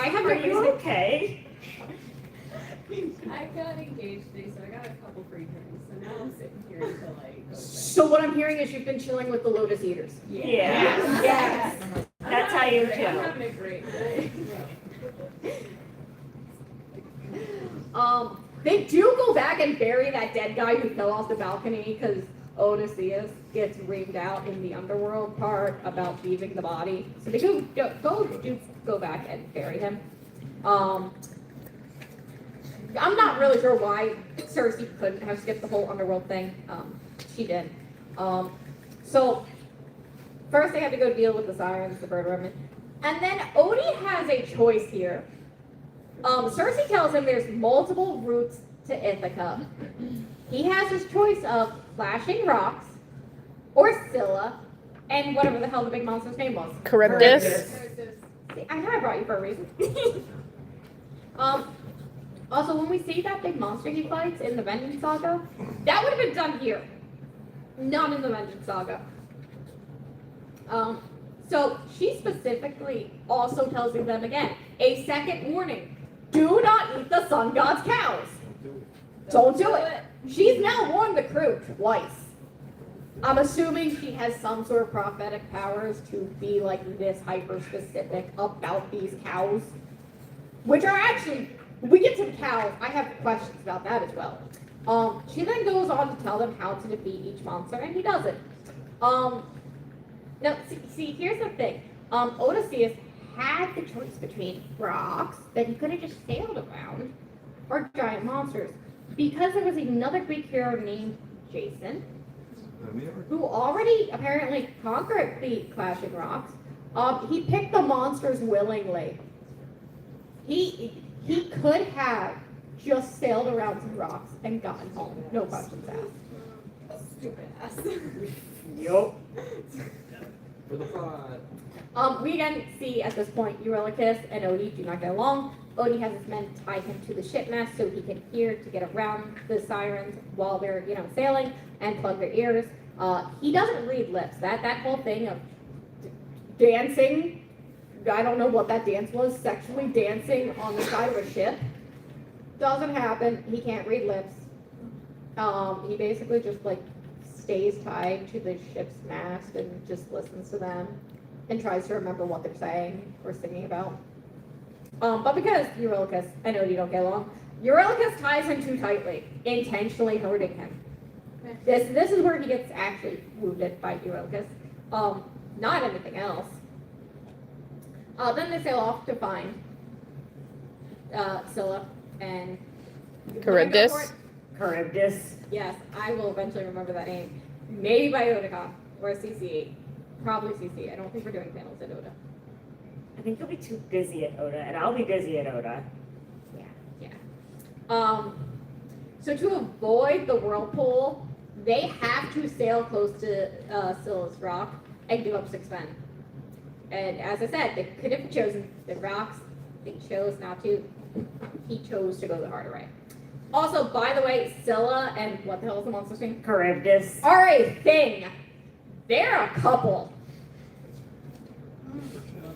have Are you okay? I got engaged today, so I got a couple free drinks, so now I'm sitting here until I go to bed. So what I'm hearing is you've been chilling with the Lotus Eaters. Yeah. Yes. That's how you I'm feel. having a great day. They do go back and bury that dead guy who fell off the balcony because Odysseus gets reamed out in the underworld part about leaving the body. So they do go back and bury him. I'm not really sure why Cersei couldn't have skipped the whole underworld thing. She did. So first they had to go deal with the sirens, the bird women. And then Odie has a choice here. Cersei tells him there's multiple routes to Ithaca. He has his choice of Flashing Rocks, or Scylla, and whatever the hell the big monster's name was. Charybdis. See, I know I brought you for a reason. Also, when we see that big monster he fights in the Vengeance Saga, that would have been done here, not in the Vengeance Saga. So she specifically also tells them again, a second warning. Do not eat the sun god's cows. Don't do it. She's now warned the crew twice. I'm assuming she has some sort of prophetic powers to be like this hyper specific about these cows. Which are actually, we get to the cows, I have questions about that as well. She then goes on to tell them how to defeat each monster, and he does it. Now, see, here's the thing. Odysseus had the choice between rocks that he could have just sailed around, or giant monsters. Because there was another Greek hero named Jason, who already apparently conquered the Clashing Rocks, he picked the monsters willingly. He could have just sailed around some rocks and gotten home, no questions asked. Stupid ass. Yup. For the plot. We again see at this point Eurylochus and Odie do not get along. Odie has his men tie him to the ship mast so he can hear to get around the sirens while they're, sailing and plug their ears. He doesn't read lips. That whole thing of dancing, I don't know what that dance was, sexually dancing on the side of a ship, doesn't happen. He can't read lips. He basically just stays tied to the ship's mast and just listens to them and tries to remember what they're saying or singing about. But because Eurylochus and Odie don't get along, Eurylochus ties him too tightly, intentionally hurting him. This is where he gets actually wounded by Eurylochus, not anything else. Then they sail off to find Scylla and Charybdis. Charybdis. Yes, I will eventually remember that name. Maybe by Oda or CC. Probably CC. I don't think we're doing panels at Oda. I think you'll be too busy at Oda, and I'll be busy at Oda. Yeah. So to avoid the whirlpool, they have to sail close to Scylla's rock and give up 6 men. And as I said, they could have chosen the rocks. They chose not to. He chose to go the harder way. Also, by the way, Scylla and what the hell is the monster's name? Charybdis. Are a thing. They're a couple.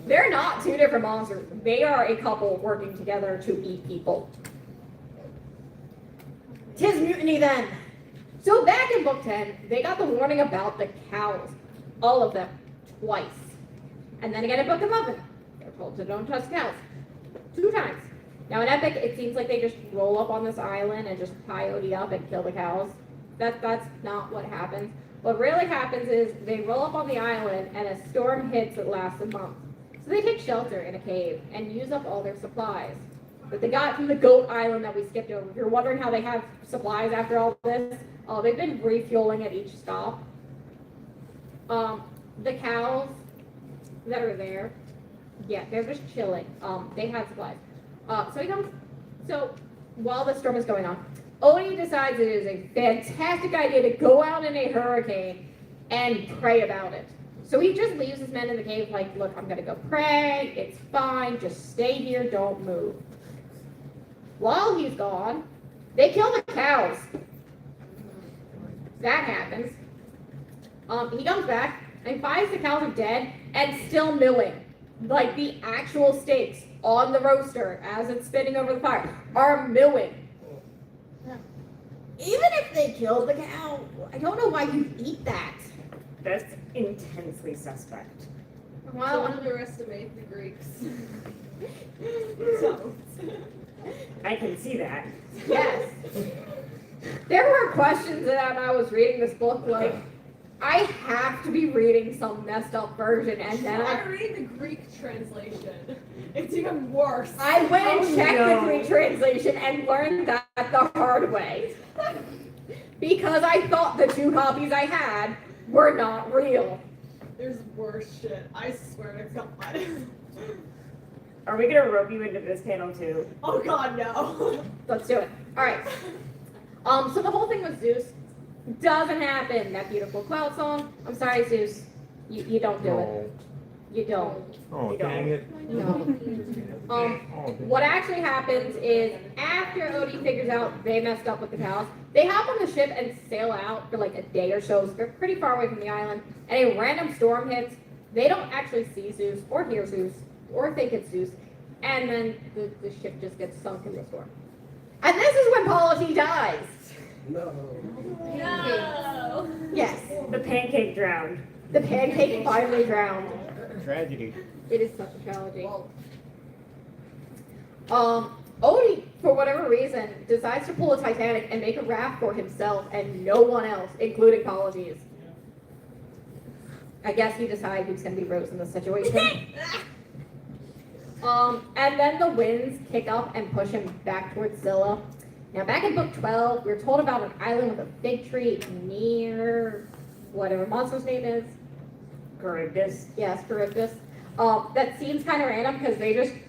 They're not two different monsters. They are a couple working together to eat people. 'Tis mutiny then. So back in book 10, they got the warning about the cows. All of them. Twice. And then again in book 11, they're told to don't touch cows. 2 times. Now in Epic, it seems like they just roll up on this island and just tie Odie up and kill the cows. That's not what happens. What really happens is they roll up on the island and a storm hits that lasts a month. So they take shelter in a cave and use up all their supplies. that they got from the goat island that we skipped over. If you're wondering how they have supplies after all this, they've been refueling at each stop. The cows that are there, yeah, they're just chilling. They had supplies. So while the storm is going on, Odie decides it is a fantastic idea to go out in a hurricane and pray about it. So he just leaves his men in the cave like, look, I'm gonna go pray, it's fine, just stay here, don't move. While he's gone, they kill the cows. That happens. He comes back and finds the cows are dead and still milling. Like the actual steaks on the roaster as it's spinning over the fire are milling. Even if they killed the cow, I don't know why you eat that. That's intensely suspect. Well, underestimate the Greeks. So. I can see that. yes. There were questions that I was reading this book, like, I have to be reading some messed up version, and then I read the Greek translation. It's even worse. I went and checked no. the Greek translation and learned that the hard way. Because I thought the 2 copies I had were not real. There's worse shit. I swear to God. Are we gonna rope you into this panel too? Oh God, no. Let's do it. All right. So the whole thing with Zeus doesn't happen. That beautiful cloud song. I'm sorry, Zeus. You don't do it. You don't. Oh, You dang don't. it. No. What actually happens is after Odie figures out they messed up with the cows, they hop on the ship and sail out for like a day or so. So they're pretty far away from the island, and a random storm hits. They don't actually see Zeus or hear Zeus or think it's Zeus, and then the ship just gets sunk in the storm. And this is when Polity dies. No. No. Yes, The pancake drowned. the pancake finally drowned. Tragedy. It is such a tragedy. Odie, for whatever reason, decides to pull a Titanic and make a raft for himself and no one else, including Polytes. I guess he decided he was going to be Rose in this situation. And then the winds kick up and push him back towards Scylla. Now, back in book 12, we were told about an island with a fig tree near whatever monster's name is. Charybdis. Yes, Charybdis. That seems kind of random because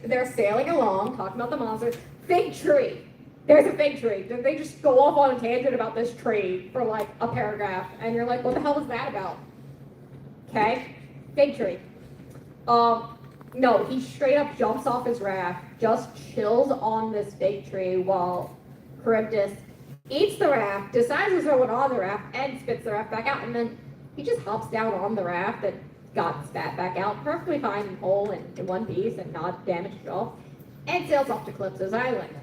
they're sailing along, talking about the monsters. Fig tree. There's a fig tree. They just go off on a tangent about this tree for like a paragraph, and you're like, what the hell was that about? Okay, fig tree. No, he straight up jumps off his raft, just chills on this fig tree while Charybdis eats the raft, decides to throw it on the raft, and spits the raft back out, and then he just hops down on the raft that got spat back out, perfectly fine and whole and in one piece and not damaged at all, and sails off to Calypso's island.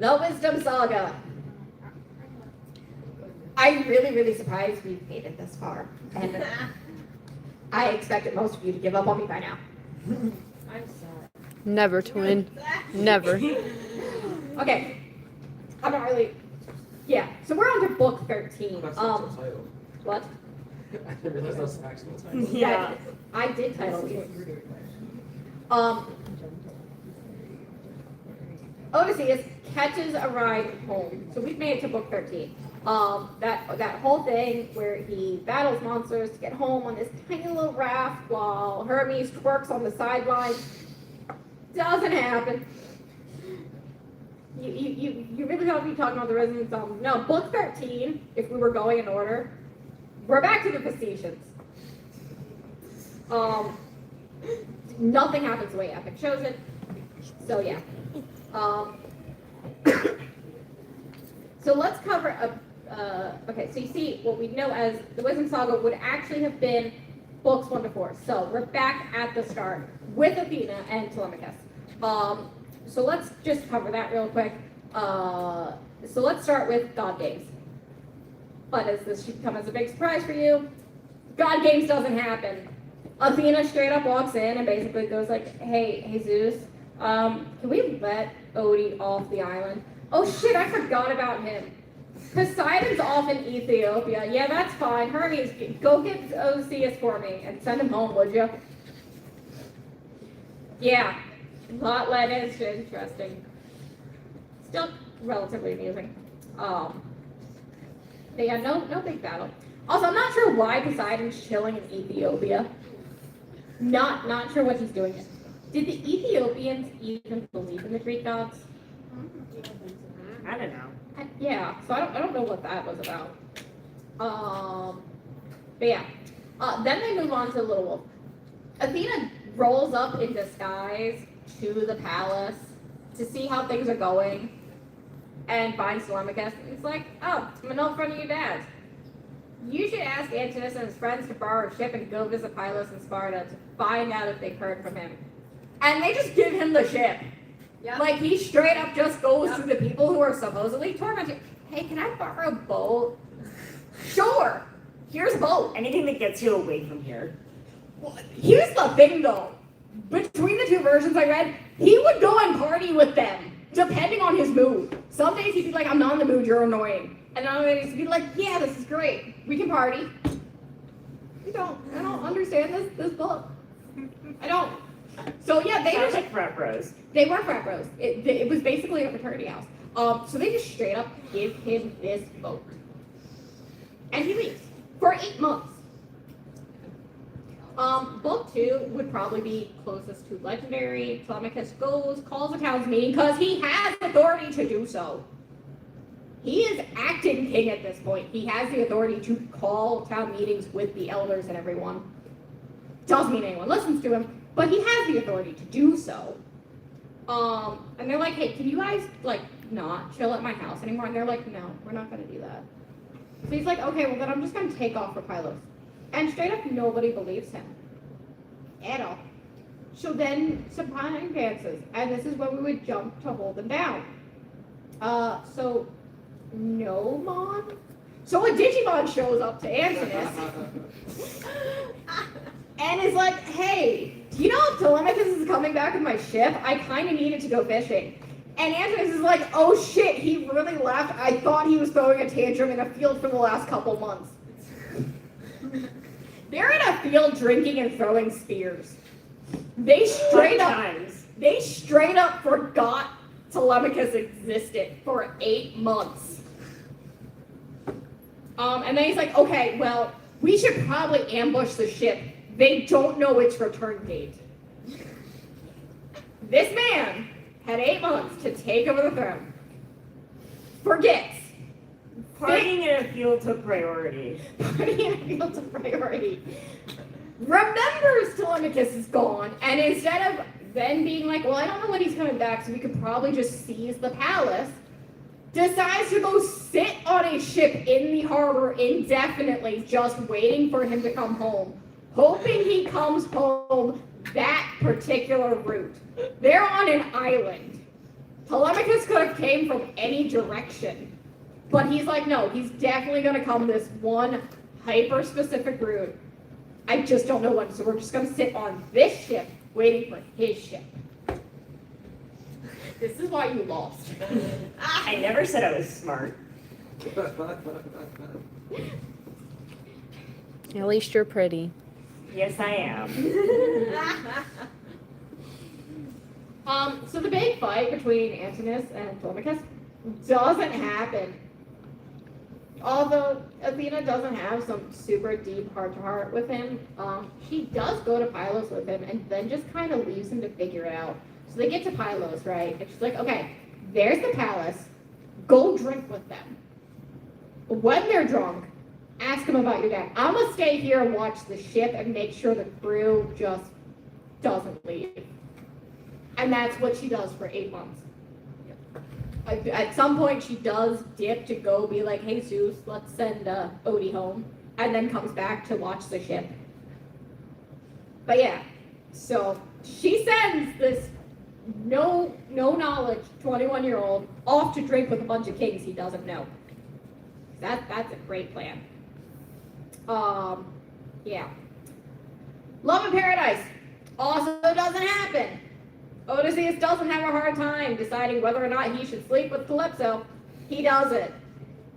The Wisdom Saga. I'm really, really surprised we've made it this far, and I expected most of you to give up on me by now. I'm sorry. Never, twin. Never. Okay, I'm not really. Yeah, so we're on to book 13. That's not the title. What? I didn't realize that was the actual title. Yeah. I did title you. Odysseus catches a ride home. So we've made it to book 13. That whole thing where he battles monsters to get home on this tiny little raft while Hermes twerks on the sidelines doesn't happen. You really ought to be talking about the residents. No, book 13, if we were going in order, we're back to the Facetians. Nothing happens the way Epic shows it. So yeah. So let's cover okay, so you see what we know as the Wisdom Saga would actually have been books 1 to 4. So we're back at the start with Athena and Telemachus. So let's just cover that real quick. So let's start with God Games. But as this should come as a big surprise for you, God Games doesn't happen. Athena straight up walks in and basically goes like, hey Zeus, can we let Odie off the island? Oh shit, I forgot about him. Poseidon's off in Ethiopia. Yeah, that's fine. Hermes, go get Odysseus for me and send him home, would you? Yeah. lot less interesting. Still relatively amusing. But yeah, no big battle. Also, I'm not sure why Poseidon's chilling in Ethiopia. Not sure what he's doing. Did the Ethiopians even believe in the Greek gods? I don't know. Yeah, so I don't know what that was about. But yeah. Then they move on to Little Wolf. Athena rolls up in disguise to the palace to see how things are going and finds Telemachus. And he's like, oh, I'm an old friend of your dad's. You should ask Antinous and his friends to borrow a ship and go visit Pylos in Sparta to find out if they've heard from him. And they just give him the ship. Yep. Like, he straight up just goes to the people who are supposedly tormented. Hey, can I borrow a boat? Sure. Here's a boat. Anything that gets you away from here. Well, here's the thing, though. Between the two versions I read, he would go and party with them, depending on his mood. Some days he'd be like, I'm not in the mood, you're annoying. And other days he'd be like, yeah, this is great. We can party. I don't understand this book. I don't. So yeah, they Sounds just, like frat bros. they were frat bros. It was basically a fraternity house. So they just straight up give him this boat. And he leaves for 8 months. Book 2 would probably be closest to legendary. Telemachus goes, calls a town's meeting because he has authority to do so. He is acting king at this point. He has the authority to call town meetings with the elders and everyone. Doesn't mean anyone listens to him, but he has the authority to do so. And they're like, hey, can you guys, like, not chill at my house anymore? And they're like, no, we're not going to do that. So he's like, okay, well, then I'm just going to take off for Pylos. And straight up, nobody believes him. At all. So then some time passes, and this is when we would jump to hold them down. So a Digimon shows up to Antinous and is like, hey, do you know if Telemachus is coming back with my ship? I kind of needed to go fishing. And Antinous is like, oh shit, he really left. I thought he was throwing a tantrum in a field for the last couple months. They're in a field drinking and throwing spears. They straight up forgot Telemachus existed for 8 months. And then he's like, okay, well, we should probably ambush the ship. They don't know its return date. This man had 8 months to take over the throne. Forgets. Partying in a field took priority. Partying in a field took priority. Remembers Telemachus is gone, and instead of then being like, well, I don't know when he's coming back, so we could probably just seize the palace, decides to go sit on a ship in the harbor indefinitely, just waiting for him to come home, hoping he comes home that particular route. They're on an island. Telemachus could have came from any direction, but he's like, no, he's definitely going to come this one hyper-specific route. I just don't know when, so we're just going to sit on this ship, waiting for his ship. This is why you lost. I never said I was smart. At least you're pretty. Yes, I am. So the big fight between Antinous and Telemachus doesn't happen. Although Athena doesn't have some super deep heart-to-heart with him, she does go to Pylos with him and then just kind of leaves him to figure it out. So they get to Pylos, right? And she's like, okay, there's the palace. Go drink with them. When they're drunk, ask them about your dad. I'm going to stay here and watch the ship and make sure the crew just doesn't leave. And that's what she does for 8 months. At some point, she does dip to go be like, hey, Zeus, let's send Odie home. And then comes back to watch the ship. But yeah, so she sends this no knowledge 21-year-old off to drink with a bunch of kings he doesn't know. That's a great plan. Yeah. Love in Paradise also doesn't happen. Odysseus doesn't have a hard time deciding whether or not he should sleep with Calypso. He doesn't.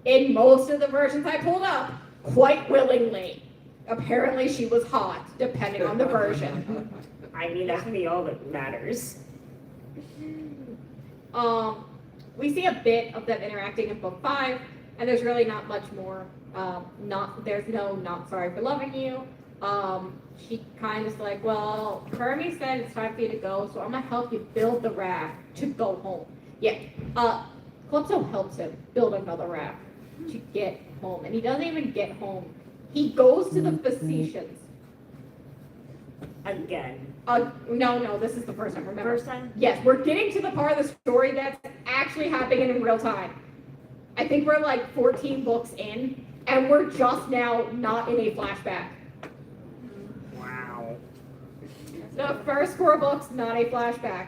In most of the versions I pulled up, quite willingly. Apparently she was hot, depending on the version. I mean, that's gonna be all that matters. We see a bit of them interacting in book 5, and there's really not much more. There's no not sorry for loving you. She kind of is like, well, Hermie said it's time for you to go, so I'm gonna help you build the raft to go home. Yeah. Calypso helps him build another raft to get home, and he doesn't even get home. He goes to the Facetians. Again. No, this is the first time. Remember? First time? Yes, we're getting to the part of the story that's actually happening in real time. I think we're like 14 books in, and we're just now not in a flashback. Wow. The first 4 books, not a flashback.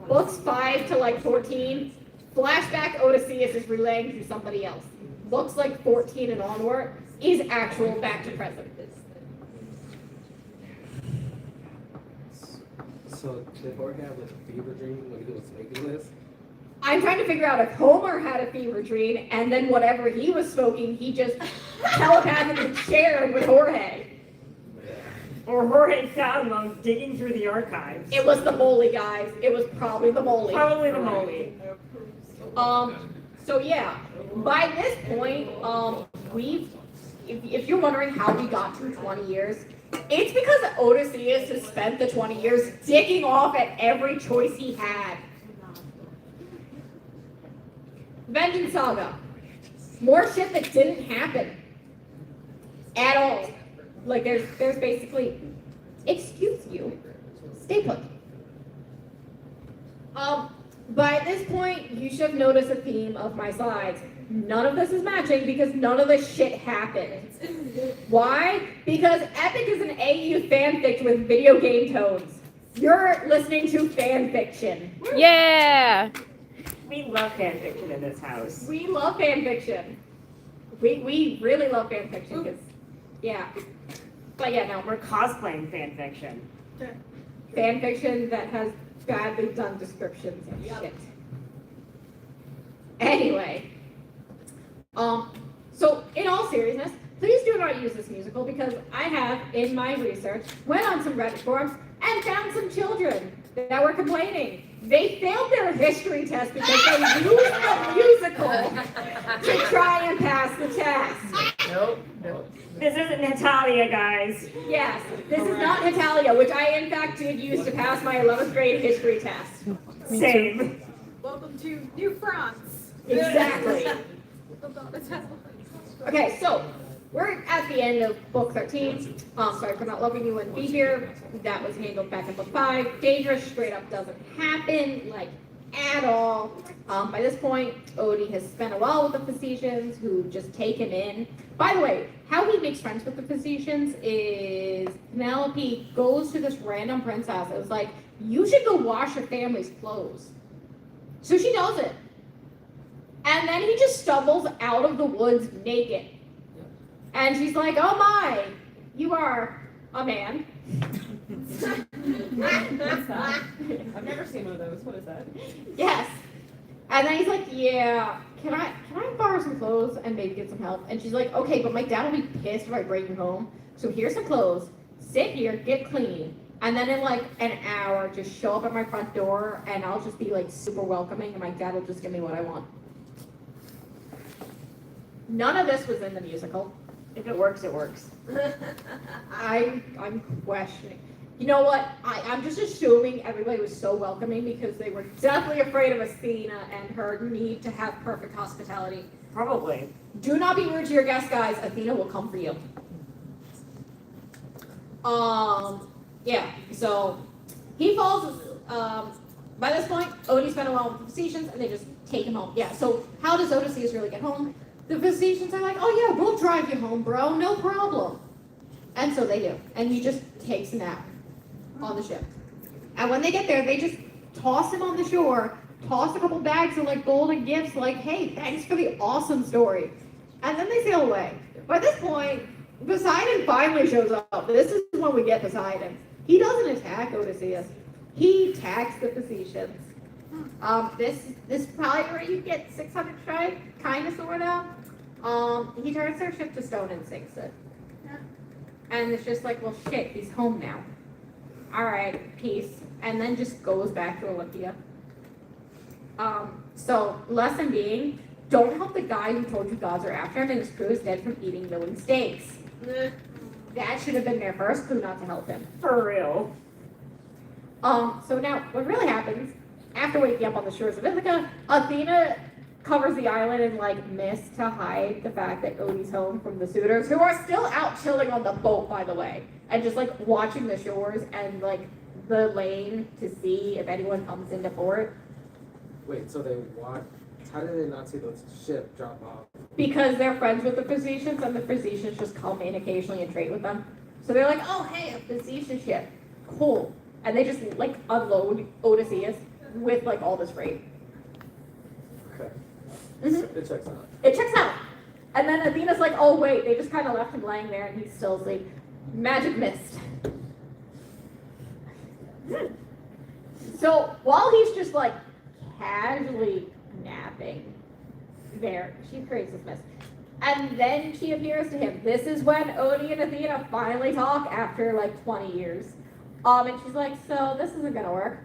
Books 5 to like 14, flashback Odysseus is relaying to somebody else. Books like 14 and onward is actual back to present. So did Jorge have like a fever dream when he was making this? I'm trying to figure out if Homer had a fever dream, and then whatever he was smoking, he just telepathically shared with Jorge. Or Jorge found them digging through the archives. It was the moly, guys. It was probably the moly. Probably the Molly. So yeah, by this point, if you're wondering how we got through 20 years, it's because Odysseus has spent the 20 years dicking off at every choice he had. Vengeance Saga. More shit that didn't happen. At all. Like there's basically, excuse you, stay put. By this point, you should have noticed a theme of my slides. None of this is matching because none of this shit happened. Why? Because Epic is an AU fanfic with video game tones. You're listening to fan fiction. Yeah. We love fanfiction in this house. We love fan fiction. We really love fan fiction because, yeah. But yeah, no, We're cosplaying fanfiction. fan fiction that has badly done descriptions and shit. Anyway, so in all seriousness, please do not use this musical because I have, in my research, went on some Reddit forums and found some children that were complaining. They failed their history test because they used the musical to try and pass the test. Nope. This isn't Natalia, guys. Yes, this is not Natalia, which I in fact did use to pass my 11th grade history test. Same. Welcome to New France. Exactly. Okay, so we're at the end of book 13. Sorry for not loving you and be here. That was handled back in book 5. Dangerous straight up doesn't happen, like at all. By this point, Odie has spent a while with the Facetians who just take him in. By the way, how he makes friends with the Facetians is Penelope goes to this random princess. It was like, you should go wash your family's clothes. So she does it. And then he just stumbles out of the woods naked. And she's like, oh my, you are a man. What's that? I've never seen one of those. What is that? Yes. And then he's like, yeah, can I borrow some clothes and maybe get some help? And she's like, okay, but my dad will be pissed if I bring you home. So here's some clothes. Sit here, get clean. And then in like an hour, just show up at my front door and I'll just be like super welcoming and my dad will just give me what I want. None of this was in the musical. If it works, it works. I'm questioning. You know what? I'm just assuming everybody was so welcoming because they were definitely afraid of Athena and her need to have perfect hospitality. Probably. Do not be rude to your guests, guys. Athena will come for you. Yeah, so he falls, by this point, Odie spent a while with the Facetians and they just take him home. Yeah, so how does Odysseus really get home? The Facetians are like, oh yeah, we'll drive you home, bro, no problem. And so they do. And he just takes a nap on the ship. And when they get there, they just toss him on the shore, toss a couple bags of like golden gifts, like, hey, thanks for the awesome story. And then they sail away. By this point, Poseidon finally shows up. This is when we get Poseidon. He doesn't attack Odysseus. He attacks the Facetians. This is probably where you get 600 strike, kind of, sort of. He turns their ship to stone and sinks it. And it's just like, well, shit, he's home now. All right, peace. And then just goes back to Olympia. So lesson being, don't help the guy who told you gods are after him and his crew is dead from eating milling steaks. That should have been their first clue not to help him. For real. So now, what really happens, after waking up on the shores of Ithaca, Athena covers the island in, like, mist to hide the fact that Odie's home from the suitors, who are still out chilling on the boat, by the way, and just, like, watching the shores and, like, the lane to see if anyone comes into port. Wait, so they walk. How did they not see the ship drop off? Because they're friends with the physicians, and the physicians just come in occasionally and trade with them. So they're like, oh, hey, a physician ship. Cool. And they just, like, unload Odysseus with, like, all this freight. Okay. Mhm. It checks out. It checks out. And then Athena's like, oh, wait, they just kind of left him laying there, and he's still asleep. Magic mist. So while he's just, like, casually napping there, she creates this mist. And then she appears to him. This is when Odie and Athena finally talk after, like, 20 years. And she's like, so this isn't gonna work.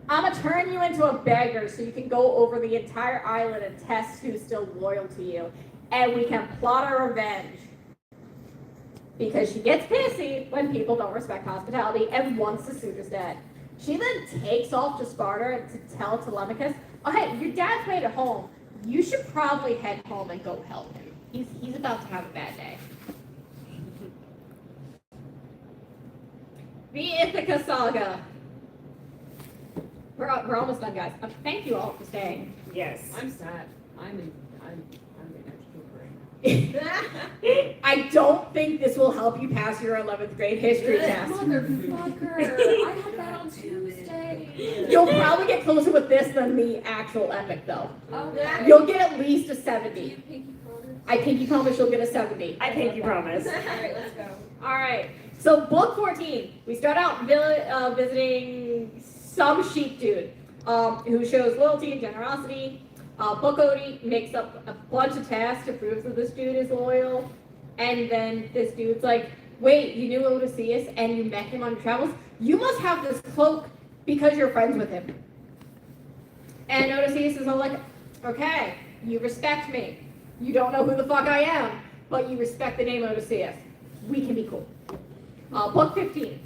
I'm gonna turn you into a beggar so you can go over the entire island and test who's still loyal to you. And we can plot our revenge. Because she gets pissy when people don't respect hospitality and wants the suitors dead. She then takes off to Sparta to tell Telemachus, oh hey, your dad's made it home. You should probably head home and go help him. He's about to have a bad day. The Ithaca Saga. We're almost done, guys. Thank you all for staying. Yes. I'm sad. I'm in extra I don't think this will help you pass your 11th grade history test. Motherfucker! I had that on Tuesday. You'll probably get closer with this than the actual epic, though. Okay. You'll get at least a 70. You pinky promise? I pinky promise you'll get a 70. I pinky promise. All right, let's go. All right. So book 14, we start out visiting some sheep dude who shows loyalty and generosity. Book Odie makes up a bunch of tasks to prove that this dude is loyal. And then this dude's like, wait, you knew Odysseus and you met him on your travels? You must have this cloak because you're friends with him. And Odysseus is all like, okay, you respect me. You don't know who the fuck I am, but you respect the name Odysseus. We can be cool. Book 15.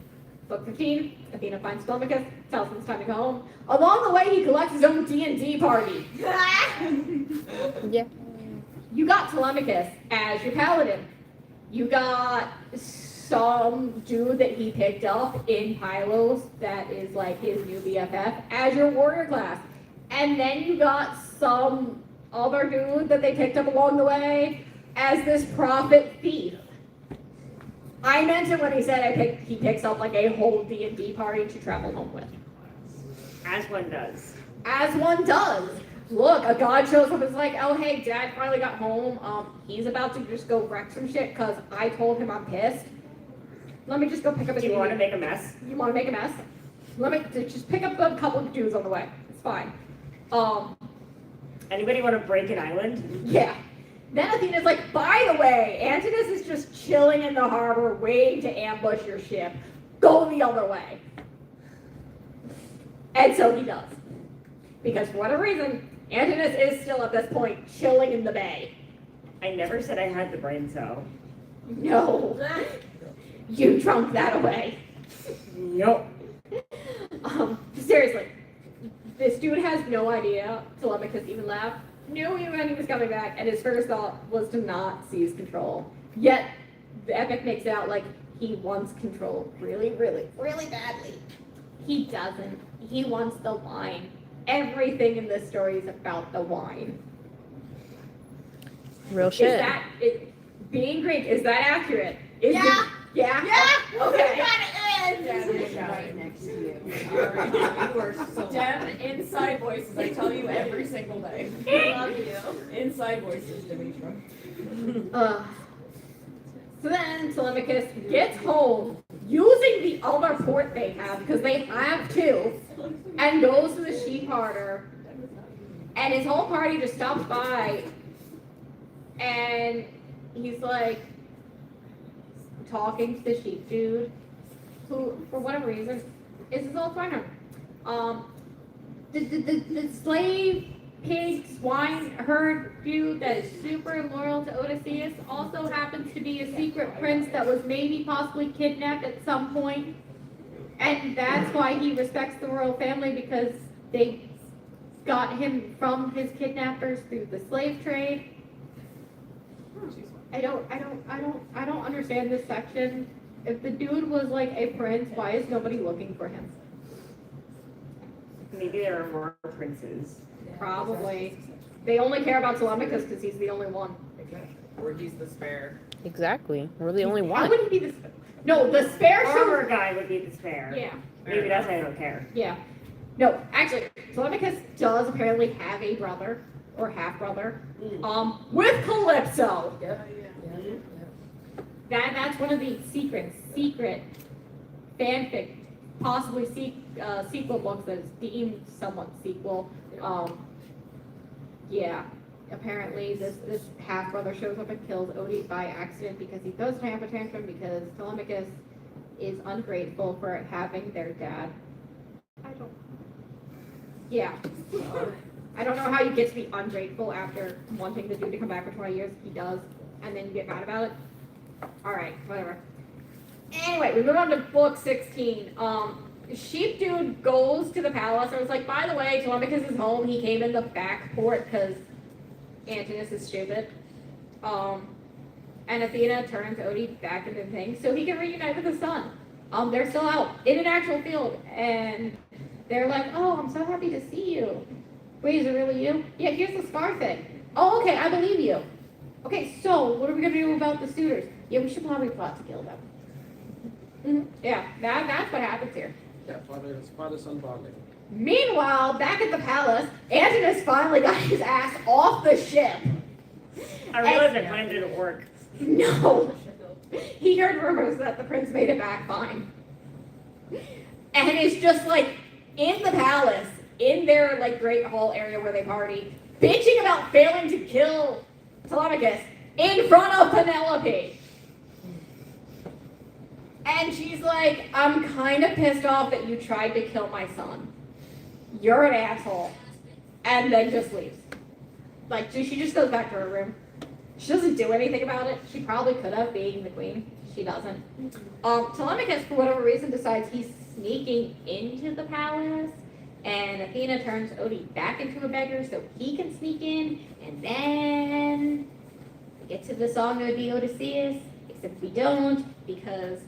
Book 15, Athena finds Telemachus, tells him it's time to go home. Along the way, he collects his own D&D party. Yeah. You got Telemachus as your paladin. You got some dude that he picked up in Pylos that is like his new BFF as your warrior class. And then you got some other dude that they picked up along the way as this prophet thief. I meant it when he said he picks up like a whole D&D party to travel home with. As one does. As one does. Look, a god shows up and is like, oh hey, dad finally got home. He's about to just go wreck some shit because I told him I'm pissed. Let me just go pick up a Do you want to make a mess? You want to make a mess? Let me just pick up a couple of dudes on the way. It's fine. Anybody want to break an island? Yeah. Then Athena's like, by the way, Antinous is just chilling in the harbor waiting to ambush your ship. Go the other way. And so he does. Because for whatever reason, Antinous is still at this point chilling in the bay. I never said I had the brain cell. No. You drunk that away. Nope. Seriously. This dude has no idea Telemachus even left. Knew he was coming back, and his first thought was to not seize control. Yet, the epic makes it out like he wants control really, really, really badly. He doesn't. He wants the wine. Everything in this story is about the wine. Real shit. Being Greek, is that accurate? Yeah. Yeah? Yeah. Okay. Deb is right next to you. Alright, you are so Deb, inside voices. I tell you every single day. I love you. Inside voices, Demetra. So then Telemachus gets home using the other port they have, because they have two, and goes to the sheep herder, and his whole party just stops by, and he's like talking to the sheep dude, who, for whatever reason, is his old partner. The slave pig swineherd dude that is super loyal to Odysseus also happens to be a secret prince that was maybe possibly kidnapped at some point. And that's why he respects the royal family, because they got him from his kidnappers through the slave trade. I don't understand this section. If the dude was like a prince, why is nobody looking for him? Maybe there are more princes. Probably. They only care about Telemachus because he's the only one. Or he's the spare. Exactly. We're the only How one. would he be the? No, the spare Armor should. guy would be the spare. Yeah. Maybe that's why I don't care. Yeah. No, actually, Telemachus does apparently have a brother or half brother. With Calypso. That's one of the secret fanfic, possibly sequel books that's deemed somewhat sequel. Yeah. Apparently, this half brother shows up and kills Odie by accident because he throws a temper tantrum because Telemachus is ungrateful for having their dad. Yeah. I don't know how you get to be ungrateful after wanting the dude to come back for 20 years. He does, and then you get mad about it. All right, whatever. Anyway, we move on to book 16. Sheep dude goes to the palace and was like, by the way, Telemachus is home. He came in the back port because Antinous is stupid. And Athena turns Odie back into the thing so he can reunite with his son. They're still out in an actual field, and they're like, oh, I'm so happy to see you. Wait, is it really you? Yeah, here's the scar thing. Oh, okay, I believe you. Okay, so what are we gonna do about the suitors? Yeah, we should probably plot to kill them. Yeah, that's what happens here. Yeah, father son bonding. Meanwhile, back at the palace, Antinous finally got his ass off the ship. I realized my plan didn't work. No. He heard rumors that the prince made it back fine. And it's just like in the palace, in their like great hall area where they party, bitching about failing to kill Telemachus in front of Penelope. And she's like, I'm kind of pissed off that you tried to kill my son. You're an asshole. And then just leaves. Like, she just goes back to her room. She doesn't do anything about it. She probably could have, being the queen. She doesn't. Telemachus, for whatever reason, decides he's sneaking into the palace. And Athena turns Odie back into a beggar so he can sneak in. And then we get to the song that would be Odysseus. Except we don't, because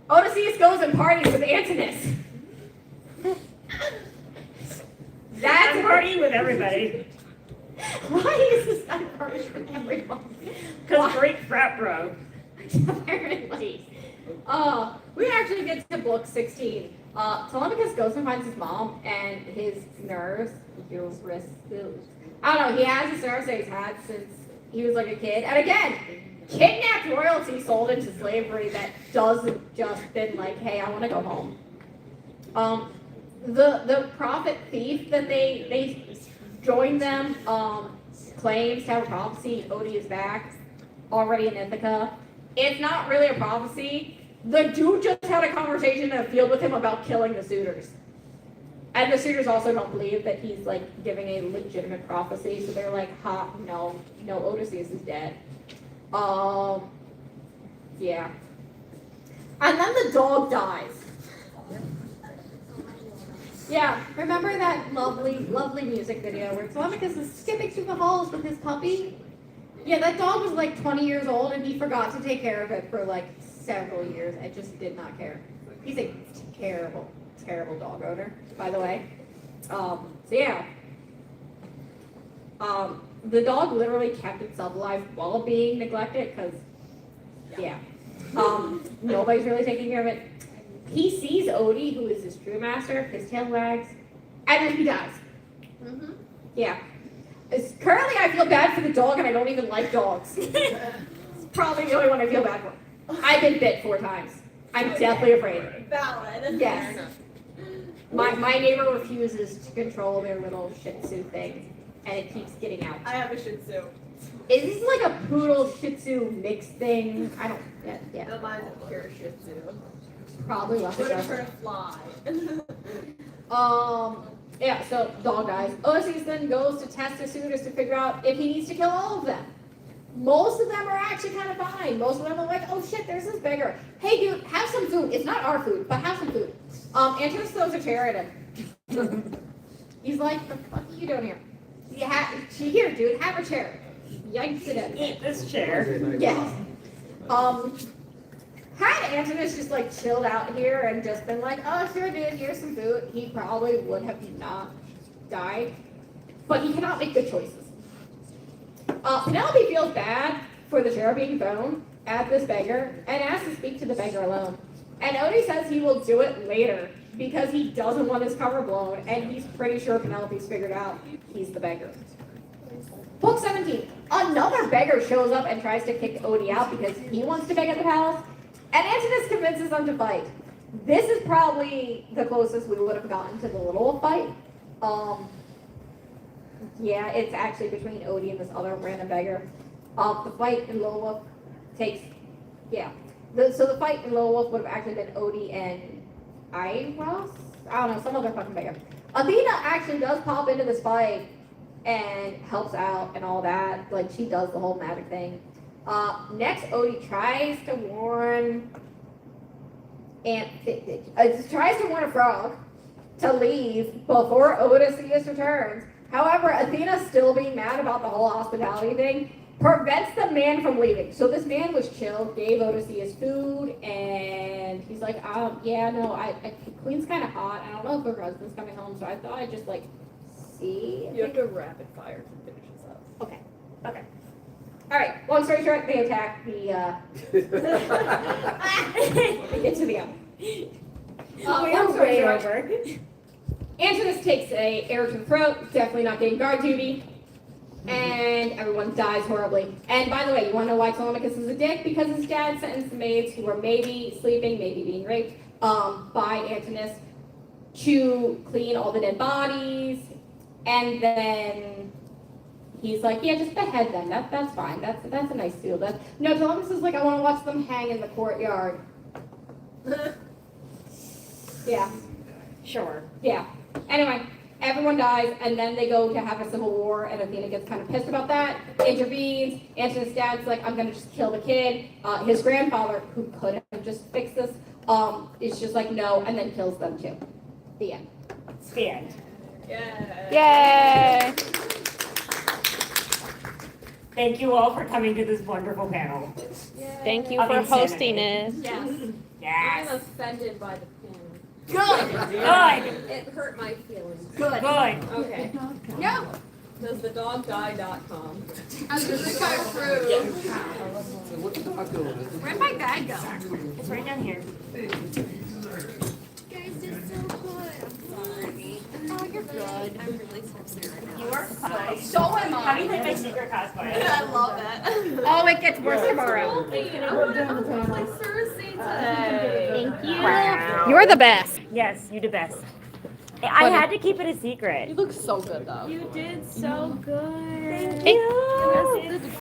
Odysseus goes and parties with Antinous. That's I'm partying with everybody. Why is this guy partying with everyone? Because great frat bro. Apparently. We actually get to book 16. Telemachus goes and finds his mom and his nurse, I don't know, he has this nurse that he's had since he was like a kid. And again, kidnapped royalty sold into slavery that doesn't just been like, hey, I want to go home. The prophet thief that they joined them claims to have a prophecy. Odie is back, already in Ithaca. It's not really a prophecy. The dude just had a conversation in a field with him about killing the suitors. And the suitors also don't believe that he's like giving a legitimate prophecy, so they're like, no, Odysseus is dead. Yeah. And then the dog dies. Yeah, remember that lovely music video where Telemachus is skipping through the halls with his puppy? Yeah, that dog was like 20 years old and he forgot to take care of it for like several years and just did not care. He's a terrible dog owner, by the way. So yeah. The dog literally kept itself alive while being neglected because, yeah. Nobody's really taking care of it. He sees Odie, who is his true master, his tail wags, and then he dies. Mm-hmm. Yeah. Currently, I feel bad for the dog, and I don't even like dogs. It's probably the only one I feel bad for. I've been bit 4 times. I'm deathly afraid. Valid. Yes. My neighbor refuses to control their little Shih Tzu thing, and it keeps getting out. I have a Shih Tzu. Is this like a poodle Shih Tzu mixed thing? I don't. Yeah. No, mine's a pure Shih Tzu. Probably left What it if for a fly? Yeah, so dog dies. Odysseus then goes to test his suitors to figure out if he needs to kill all of them. Most of them are actually kind of fine. Most of them are like, oh shit, there's this beggar. Hey dude, have some food. It's not our food, but have some food. Antinous throws a chair at him. He's like, the fuck are you doing here? Here, dude, have a chair. Yanks it at him. Eat this chair. Yes. Had Antinous just like chilled out here and just been like, oh sure dude, here's some food, he probably would have not died. But he cannot make good choices. Penelope feels bad for the chair being thrown at this beggar and asks to speak to the beggar alone. And Odie says he will do it later because he doesn't want his cover blown and he's pretty sure Penelope's figured out he's the beggar. Book 17. Another beggar shows up and tries to kick Odie out because he wants to beg at the palace. And Antinous convinces them to fight. This is probably the closest we would have gotten to the little fight. Yeah, it's actually between Odie and this other random beggar. The fight in Little Wolf takes, yeah. So the fight in Little Wolf would have actually been Odie and Iros? I don't know, some other fucking beggar. Athena actually does pop into this fight and helps out and all that. Like, she does the whole magic thing. Next, Odie tries to warn a frog to leave before Odysseus returns. However, Athena, still being mad about the whole hospitality thing, prevents the man from leaving. So this man was chill, gave Odysseus food, and he's like, yeah, no, Queen's kind of hot. I don't know if her husband's coming home, so I thought I'd just like see. You have to rapid fire to finish this up. Okay. All right. Long story short, they attack the. Get to the end. Long story short, Antinous takes a arrow to the throat. Definitely not getting guard duty, and everyone dies horribly. And by the way, you want to know why Telemachus is a dick? Because his dad sentenced the maids who were maybe sleeping, maybe being raped, by Antinous to clean all the dead bodies, and then. He's like, yeah, just behead them. That's fine. That's a nice deal. No, Telemachus is like, I want to watch them hang in the courtyard. Yeah. Sure. Yeah. Anyway, everyone dies, and then they go to have a civil war, and Athena gets kind of pissed about that, intervenes. Antinous' dad's like, I'm going to just kill the kid. His grandfather, who could have just fixed this, is just like, no, and then kills them too. The end. It's the end. Yay! Thank you all for coming to this wonderful panel. Thank you Of for insanity. hosting it. Yes. Yes. I'm offended by the pin. Good. It hurt my feelings. Good. Good. Okay. No. Does the dog die.com? This is kind of true. What the dog doing? Where'd my bag go? It's right down here. Guys, it's so good. I'm sorry. Oh, you're good. I'm really tipsy right now. You are fine. So am How do you I. like my secret cosplay? I love it. Oh, it gets worse tomorrow. I want to look like Cersei today. Thank you. Wow. You're the best. Yes, you the best. I had to keep it a secret. You look so good though. You did so good. Thank-